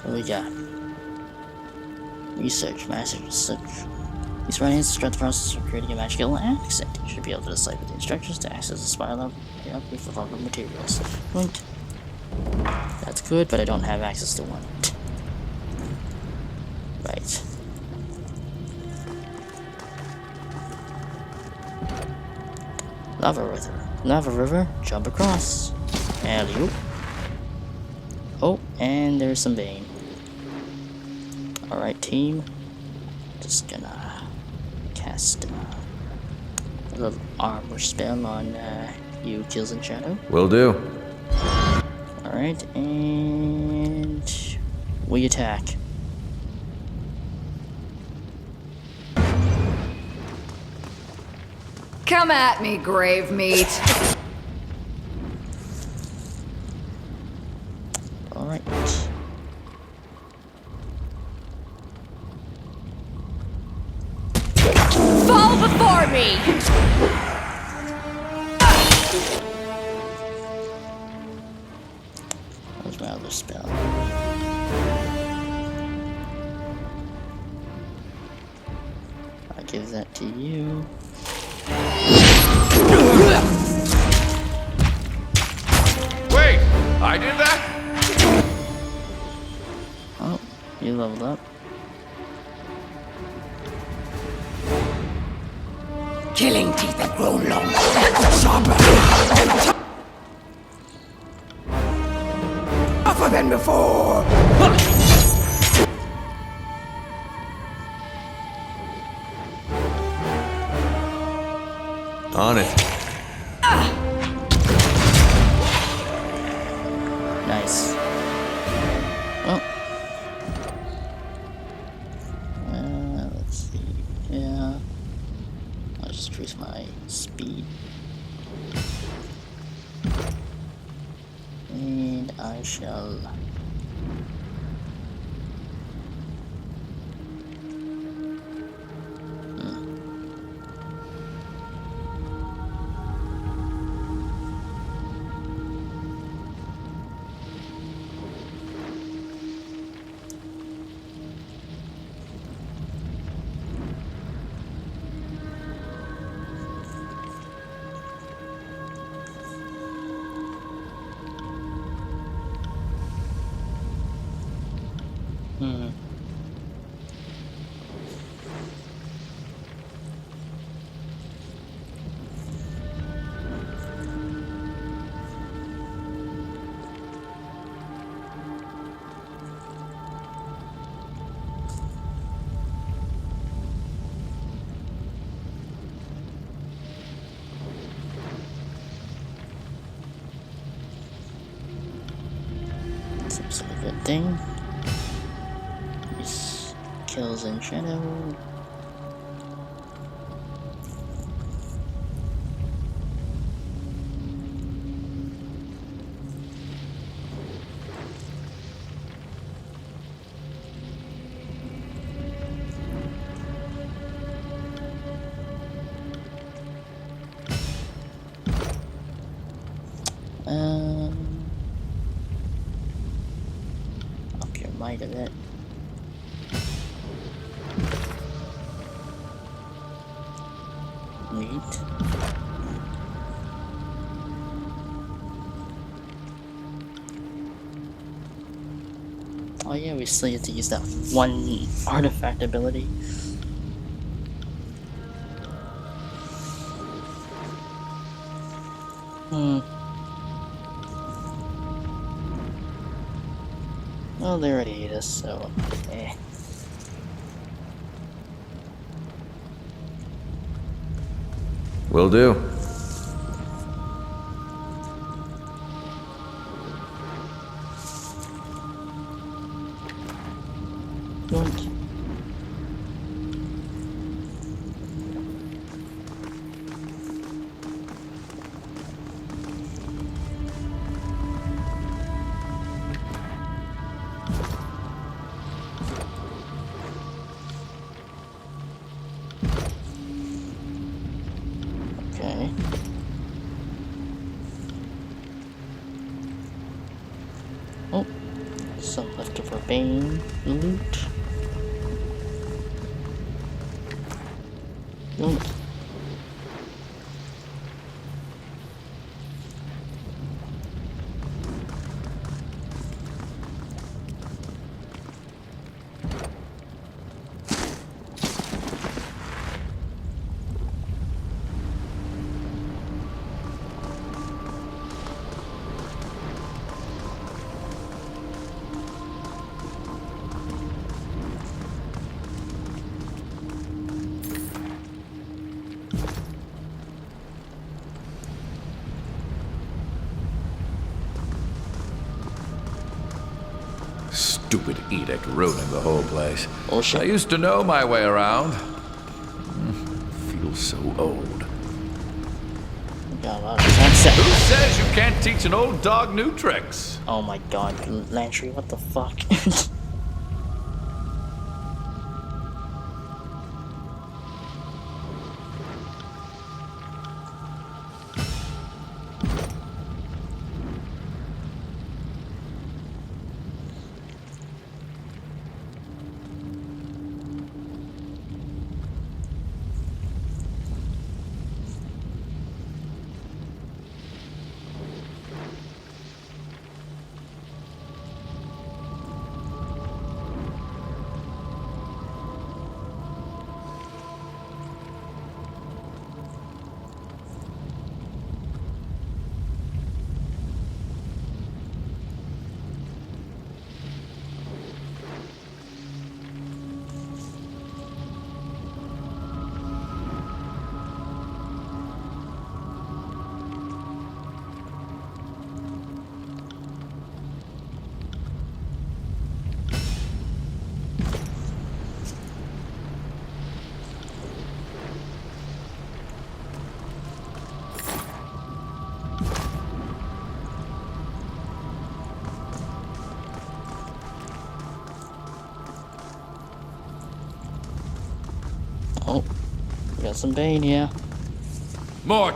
What we got? Research, massive research. These writings describe the process of creating a magical accent. You should be able to decipher the instructions to access the spiral for proper materials. Point. That's good, but I don't have access to one. Right. Lava river, jump across. Alley-oop. Oh, and there's some Bane. Alright, team. Just gonna cast a little armor spell on you, Kills in Shadow. Will do. Alright, and we attack. Come at me, grave meat. Alright. Fall before me! That was my other spell. I'll give that to you. Wait! I did that? Oh, you leveled up. Killing teeth have grown longer, sharper, tougher than before. On it. Nice. Well. Let's see. Yeah. I'll just increase my speed. And I shall... Seems like a good thing. These Kills in Shadow. Up your might a bit. Neat. Oh yeah, we still have to use that one artifact ability. Well, they already ate us, so eh. Will do. Don't. Okay. Oh, some leftover Bane loot. Don't. stupid edict ruining the whole place. Bullshit. I used to know my way around. Feels so old. Got a lot of sunset. Who says you can't teach an old dog new tricks? Oh my god, Lantry, what the fuck? Oh, we got some Bane here. More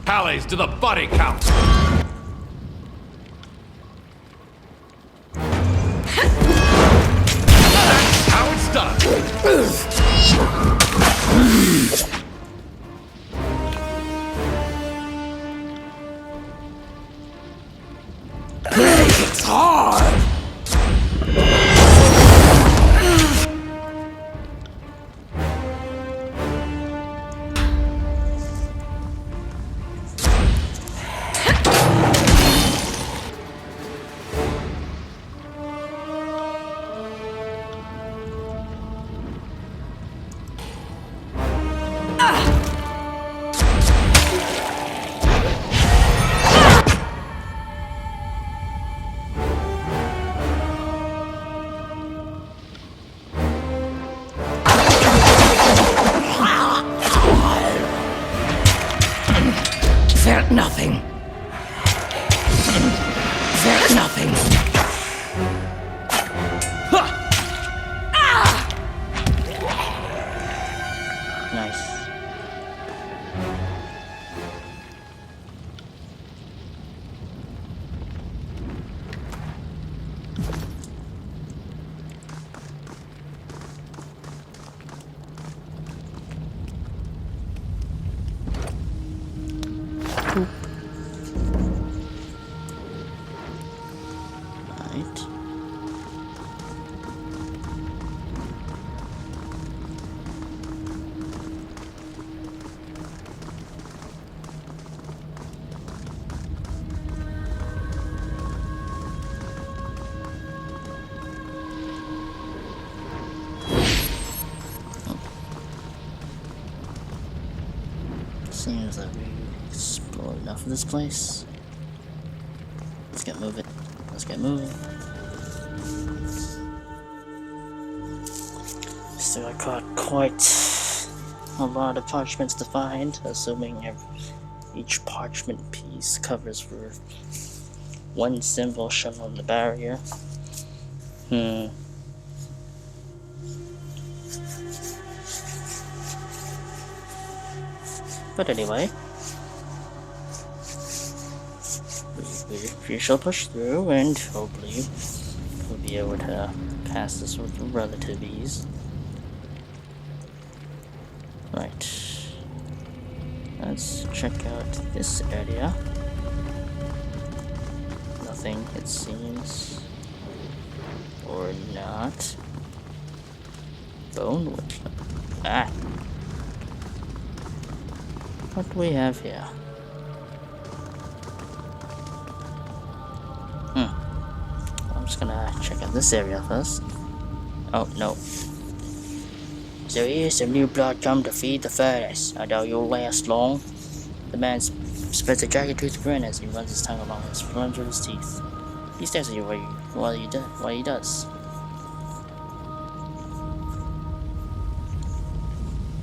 tallies to the body count. That's how it's done. It's hard! Felt nothing. Felt nothing. Nice. Right. Seems like we explored enough of this place. Let's get moving. Let's get moving. Still got quite a lot of parchments to find, assuming each parchment piece covers for one symbol shown on the barrier. But anyway, we shall push through, and hopefully we'll be able to pass this with relative ease. Right. Let's check out this area. Nothing, it seems. Or not. Bone wood. Ah! What do we have here? I'm just gonna check out this area first. Oh, no. There is some new blood come to feed the furnace. I doubt you'll last long. The man spreads a jagged-toothed grin as he runs his tongue along his front of his teeth. He stares at you while he does.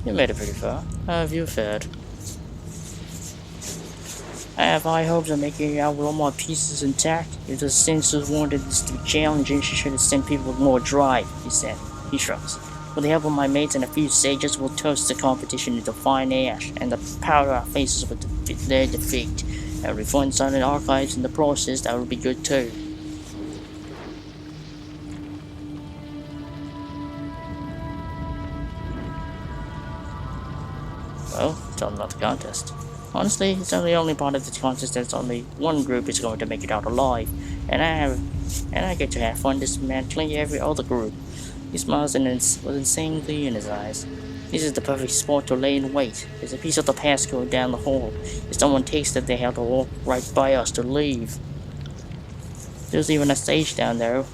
You made it pretty far. How have you fared? I have high hopes of making it out with all my pieces intact. If the sensors wanted this to be challenging, she should have sent people with more drive, he said. He shrugs. With the help of my mates and a few sages, we'll toast the competition into fine ash, and powder our faces with their defeat. And we find silent archives in the process, that would be good too. Well, tell them about the contest. Honestly, it's the only part of the contest that's only one group is going to make it out alive, and I get to have fun dismantling every other group. He smiles with insane glee in his eyes. This is the perfect spot to lay in wait. There's a piece of the past going down the hall. If someone takes it, they have to walk right by us to leave. There's even a stage down there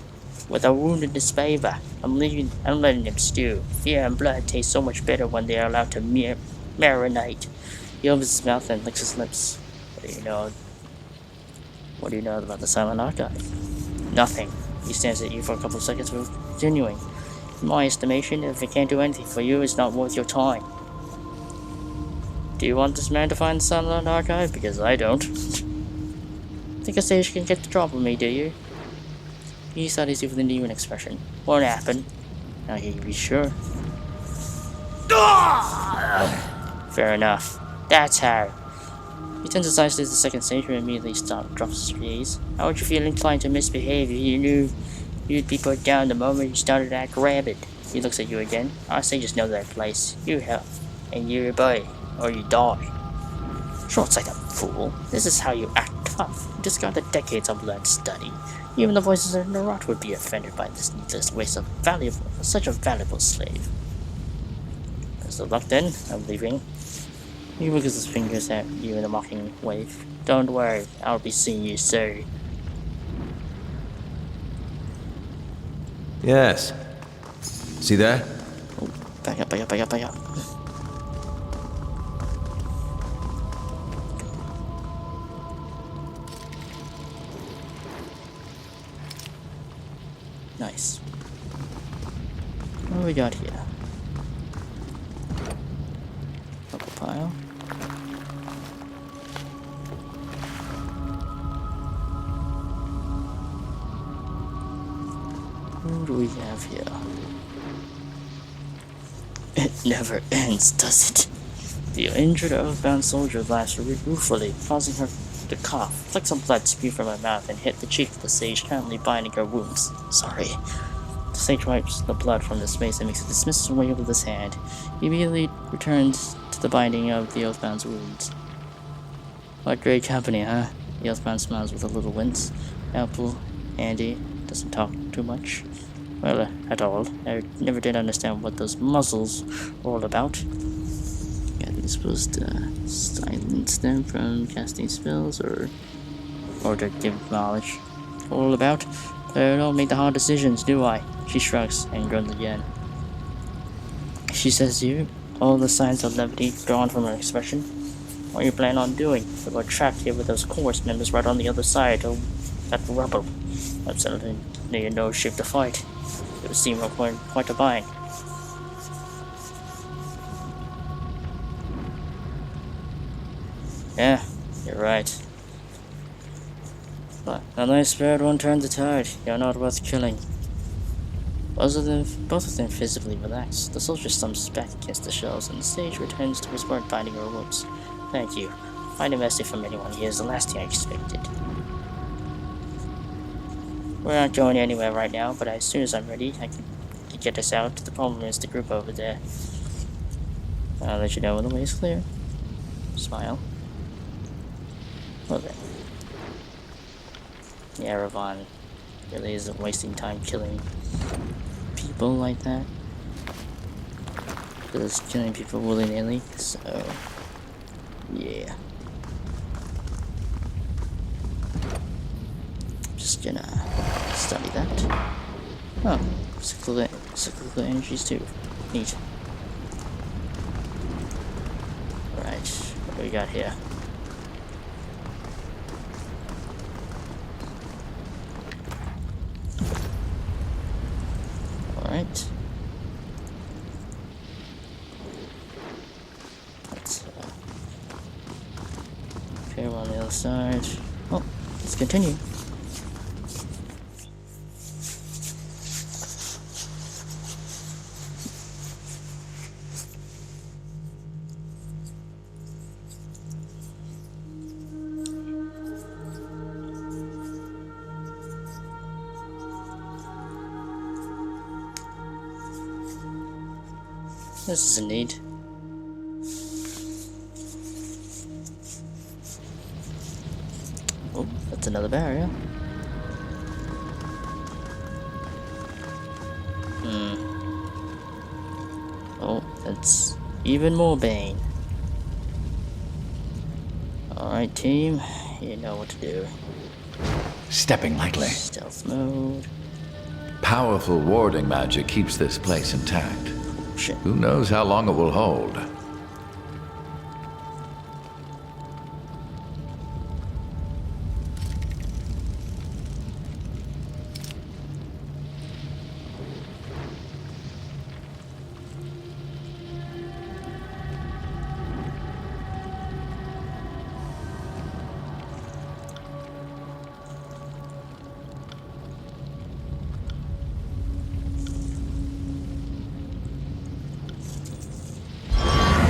with a wounded disfavor. I'm letting them stew. Fear and blood taste so much better when they are allowed to marinate. He opens his mouth and licks his lips. What do you know about the Silent Archive? Nothing. He stares at you for a couple of seconds before continuing. In my estimation, if it can't do anything for you, it's not worth your time. Do you want this man to find the Silent Archive? Because I don't. Think a sage can get the drop on me, do you? He studies you with a demon expression. Won't happen. Now can you be sure? Fair enough. That's how. He turns his eyes to the second stage and immediately drops his gaze. How would you feel inclined to misbehave if you knew you'd be put down the moment you started to act rabid? He looks at you again. Our sages know that place. You help. And you obey, or you die. Short-sighted fool. This is how you act tough. You discarded decades of learned study. Even the voices of Narot would be offended by this needless waste of such a valuable slave. Best of luck then. I'm leaving. He wiggles his fingers at you in a mocking wave. Don't worry, I'll be seeing you soon. Yes. See that? Oh, back up. Nice. What do we got here? Couple pile. What do we have here? It never ends, does it? The injured earthbound soldier laughs ruefully, causing her to cough, flick some blood spew from her mouth, and hit the cheek of the sage, currently binding her wounds. Sorry. The sage wipes the blood from his face and makes a dismissive wave with his hand. He immediately returns to the binding of the earthbound's wounds. What great company, huh? The earthbound smiles with a little wince. Helpful, handy, doesn't talk too much. Well, at all. I never did understand what those muzzles were all about. Yeah, they're supposed to silence them from casting spells or to give knowledge. All about. I don't make the hard decisions, do I? She shrugs and grunts again. She says to you, all the signs of levity drawn from her expression. What you plan on doing? We got trapped here with those chorus members right on the other side of that rubble. Absolutely no shape to fight. It would seem quite a bind. Yeah, you're right. But a nice spirit won't turn the tide. You're not worth killing. Both of them visibly relax. The soldier stumbles back against the shelves, and the sage returns to his work binding her wounds. Thank you. Finding mercy from anyone here is the last thing I expected. We're not going anywhere right now, but as soon as I'm ready, I can get us out. The problem is the group over there. I'll let you know when the way is clear. Smile. Well then. Yeah, Rivan really isn't wasting time killing people like that. Just killing people willy-nilly, so yeah. Just gonna study that. Oh, cyclical energies too. Neat. Right, what do we got here? Okay, we're on the other side. Oh, let's continue. This is a need. Oh, that's another barrier. Oh, that's even more Bane. Alright, team. You know what to do. Stepping lightly. Stealth mode. Powerful warding magic keeps this place intact. Shit. Who knows how long it will hold?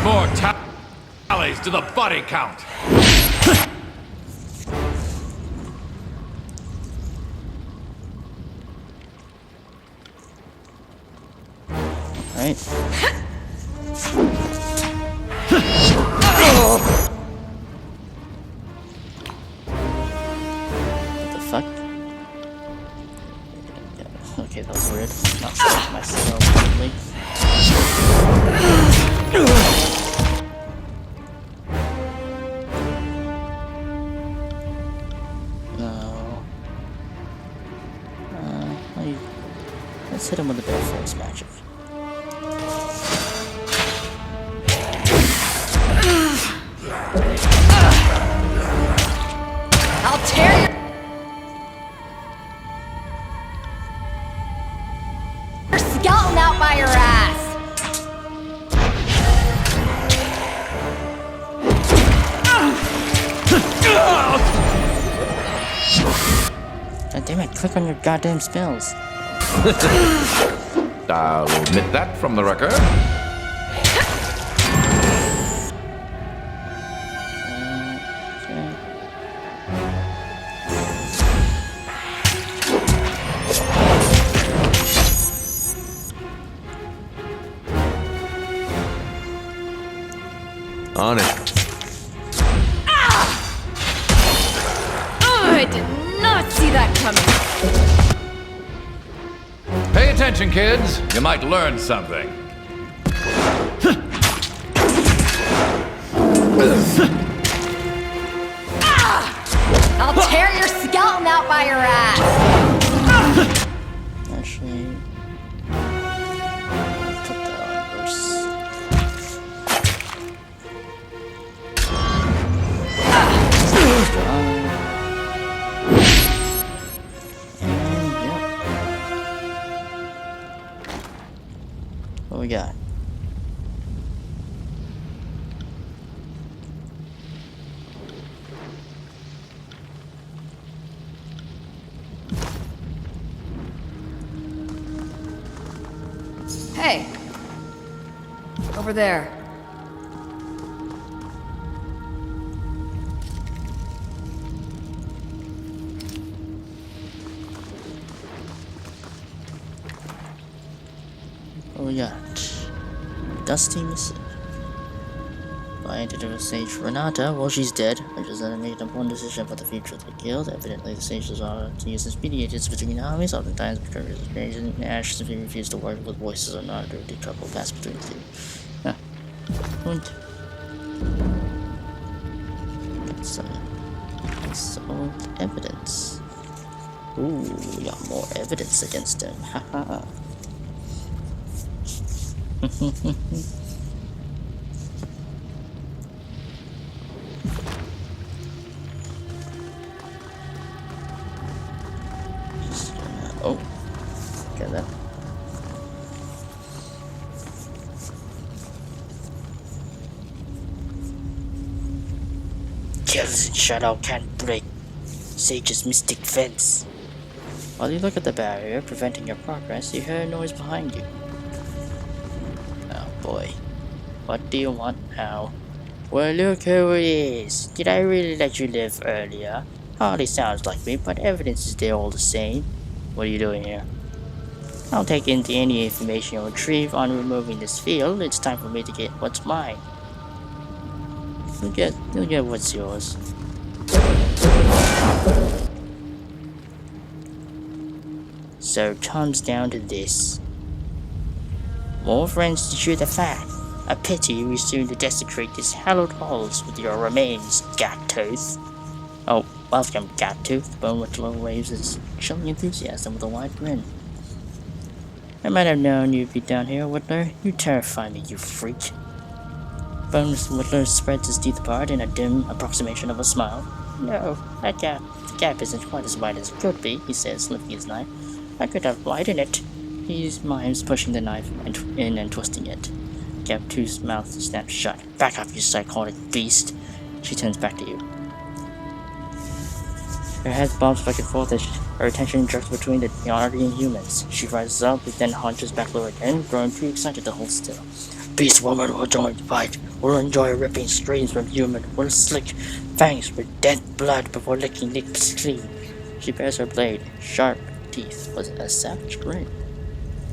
More tallies to the body count. Alright. What the fuck? Okay, that was weird. Not sure myself, probably. Let's hit him with a bit of force magic. I'll tear your skeleton out by your ass! God damn it, click on your goddamn spells. I'll omit that from the record. On it. Oh, I did not see that coming. Pay attention, kids. You might learn something. I'll tear your skeleton out by your ass! Actually, put that on verse. And yep. What we got? Hey! Over there. What we got? Dusty Missive. By Entity Sage Renata, well, she's dead. I just had to make an important decision about the future of the guild. Evidently, the sages are to use as mediators between armies. Oftentimes, betrayers and ashes if they refuse to work with voices or not, or do trouble pass between the two. Huh. Und. Some evidence. Ooh, we got more evidence against him. Haha. Just gonna, oh, get that. skills in shadow can't break Sage's mystic fence. While you look at the barrier preventing your progress, you hear a noise behind you. Oh boy. What do you want now? Well, look who it is. Did I really let you live earlier? Hardly sounds like me, but evidence is there all the same. What are you doing here? I'll take into any information you retrieve on removing this field. It's time for me to get what's mine. You'll get what's yours. So it comes down to this. More friends to chew the fat. A pity we soon to desecrate these hallowed halls with your remains, Gattooth. Oh, welcome, Gattooth. The bone with low waves is showing enthusiasm with a wide grin. I might have known you'd be down here, Whittler. You terrify me, you freak. Bones Whittler spreads his teeth apart in a dim approximation of a smile. No, the gap isn't quite as wide as it could be, he says, lifting his knife. I could have widened it. He mimes, pushing the knife in and twisting it. Gattooth's mouth snaps shut. Back off, you psychotic beast. She turns back to you. Her head bobs back and forth as her attention jerks between the Tyranny and humans. She rises up, then hunches back lower again, growing too excited to hold still. Beast woman will join the fight. We'll enjoy ripping screams from human. We'll slick fangs with dead blood before licking lips clean. She bares her blade, sharp teeth, with a savage grin.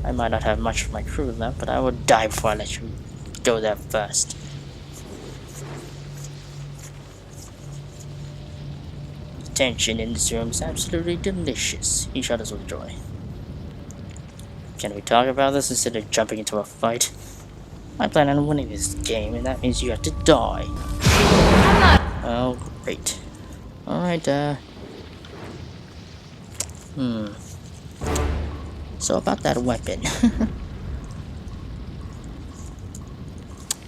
I might not have much of my crew left, but I will die before I let you go there first. The tension in this room is absolutely delicious. He shudders with joy. Can we talk about this instead of jumping into a fight? I plan on winning this game, and that means you have to die. Oh, great. Alright, So about that weapon.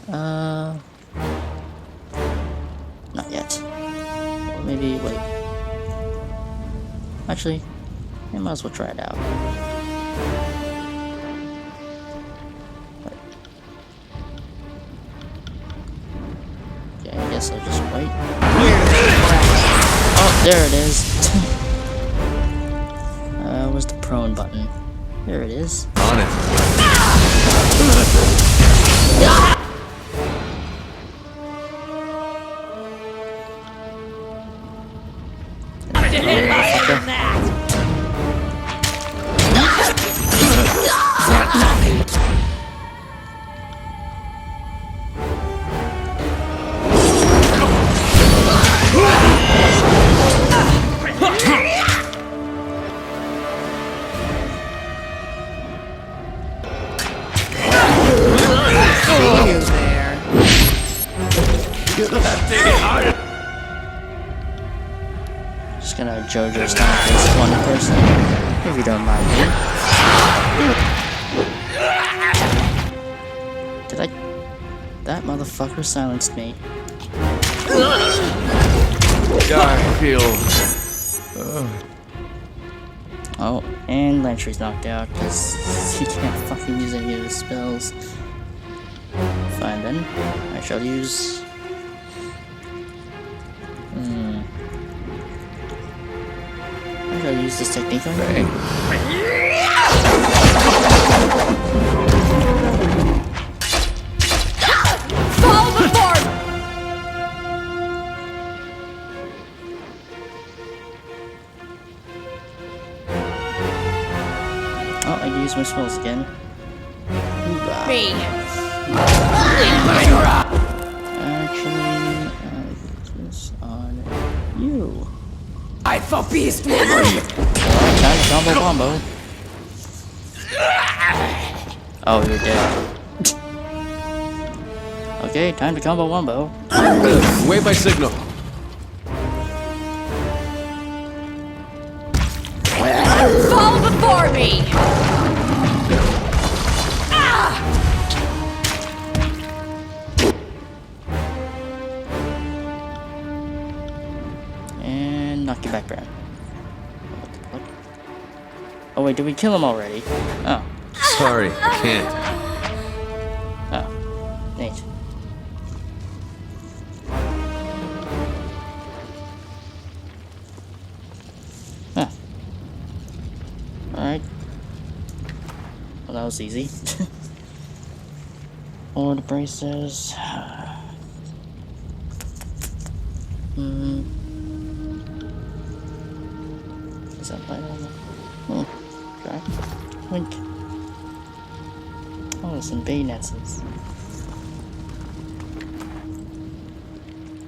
Not yet. Or maybe, wait. Actually, I might as well try it out. Okay, I guess I'll just wait. Oh, there it is. Where's the prone button? There it is. On it. Just gonna JoJo style this one person, if you don't mind me. Did I? That motherfucker silenced me. I feel. Oh, and Lantry's knocked out because he can't fucking use any of his spells. Fine then, I shall use. I shall use this technique on you. Fall before! Oh, I can use my spells again. Me. Actually, this on you. I for beast woman! Time to combo combo. Oh, you're dead. Okay, time to combo wombo. Wait my signal. Fall before me! And knock you back down. Oh wait, did we kill him already? Oh. Sorry, I can't. Oh. Neat. was easy. Or the braces. Is that light on there? Okay. Wink. Oh, there's some bayonets.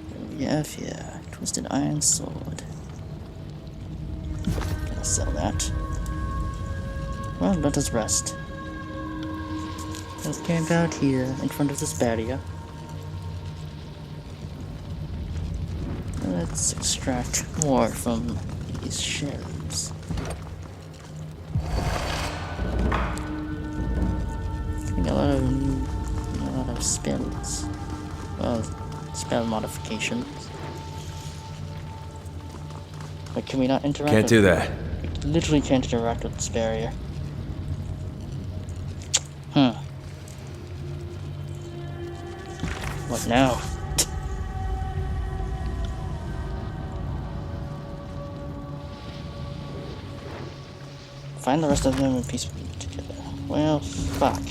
What do we have here? Twisted iron sword. Gonna sell that. Well, let us rest. Let's camp out here in front of this barrier. Let's extract more from these shells. Getting a lot of spells. Well, spell modifications. But can we not interact? Can't do that. We literally can't interact with this barrier. What now? Find the rest of them in peace together. Well, fuck.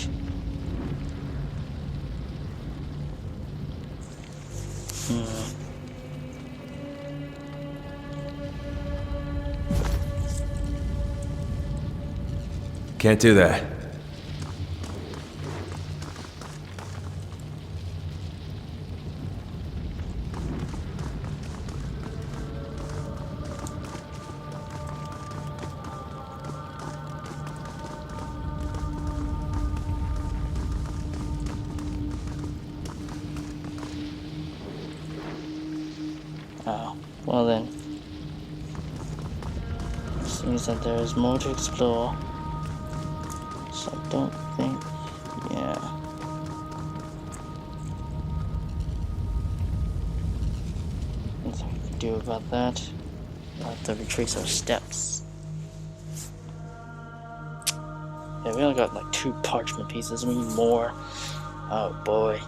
Can't do that. Oh, well then. Seems that there is more to explore. So I don't think, yeah. Nothing we can do about that. We'll have to retrace our steps. Yeah, we only got like 2 parchment pieces. We need more. Oh boy.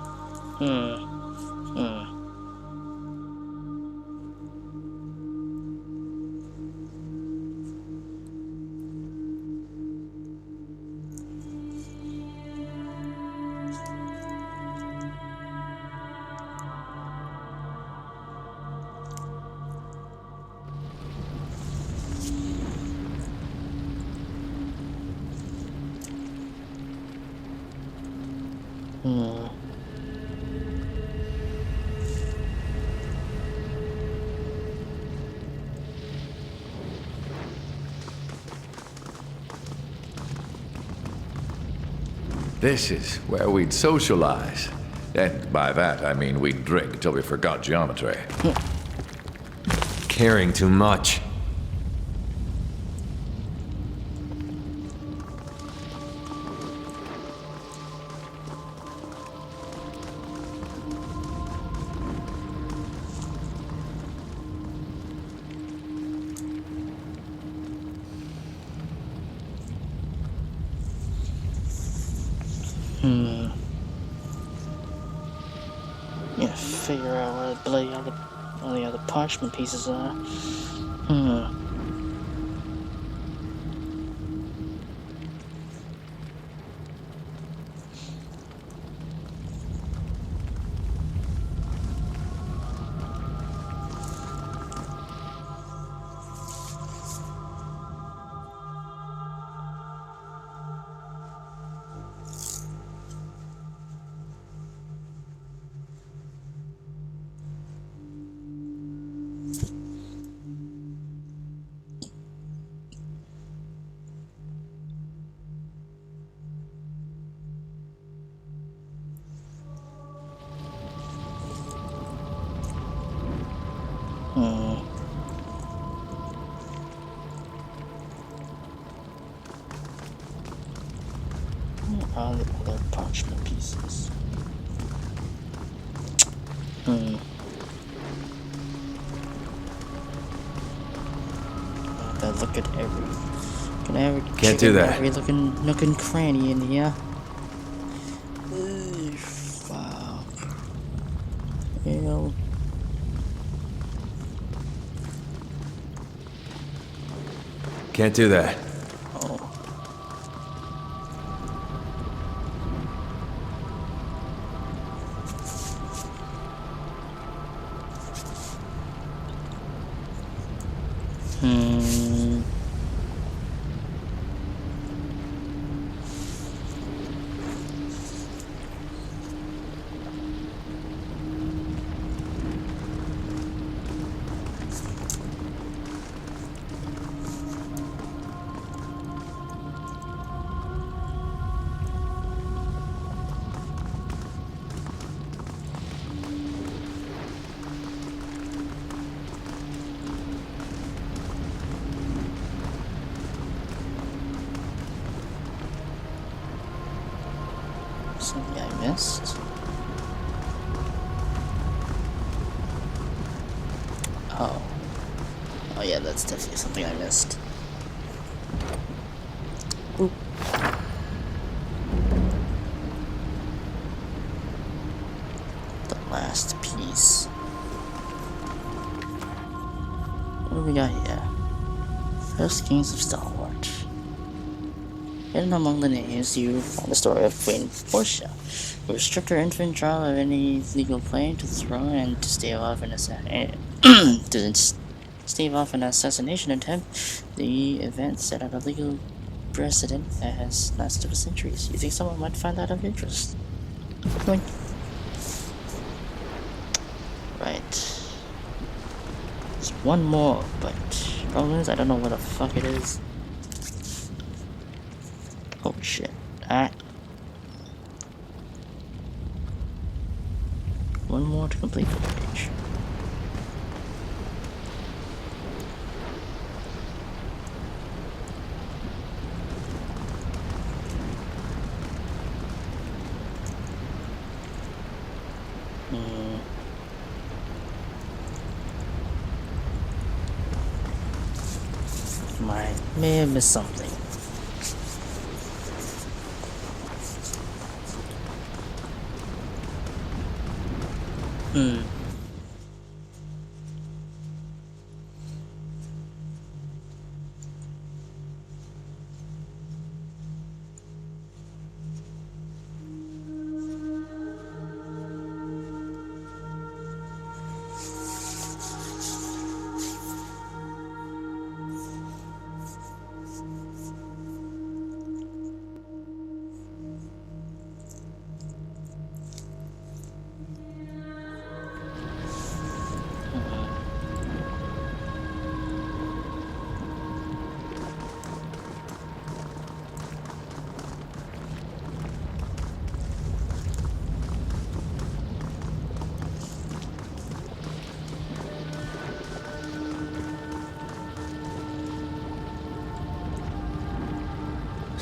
This is where we'd socialize. And by that, I mean we'd drink till we forgot geometry. Caring too much. Yeah, figure out where the bloody all the other parchment pieces are. All the other parchment pieces. Gotta look at every Can't do that. Every looking nook and cranny in here. Wow. Ew. Can't do that. Something I missed. Oh. Oh yeah, that's definitely something I missed. Oop. The last piece. What do we got here? First Kings of Stalwart. Hidden among the names, you find the story of Queen Portia, who stripped her infant child of any legal claim to the throne and to stave off an assassination attempt. The event set out a legal precedent that has lasted for centuries. You think someone might find that of interest? Right. There's one more, but problem is I don't know what the fuck it is. Oh shit. One more to complete the page. May have missed something.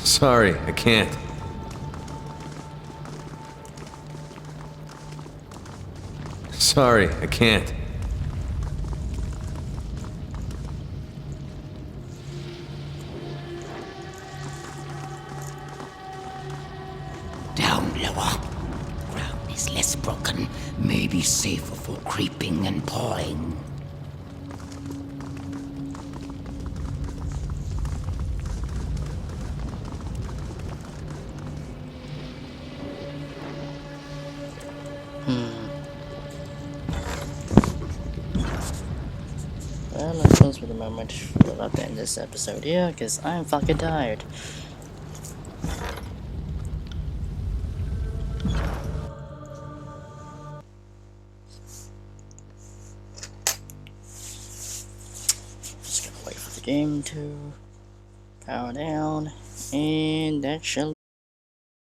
Sorry, I can't. Sorry, I can't. Down lower. Ground is less broken, maybe safer for creeping and pawing. Well, I suppose with the moment we'll have to end this episode here, because I'm fucking tired. Just gonna wait for the game to power down, and that shall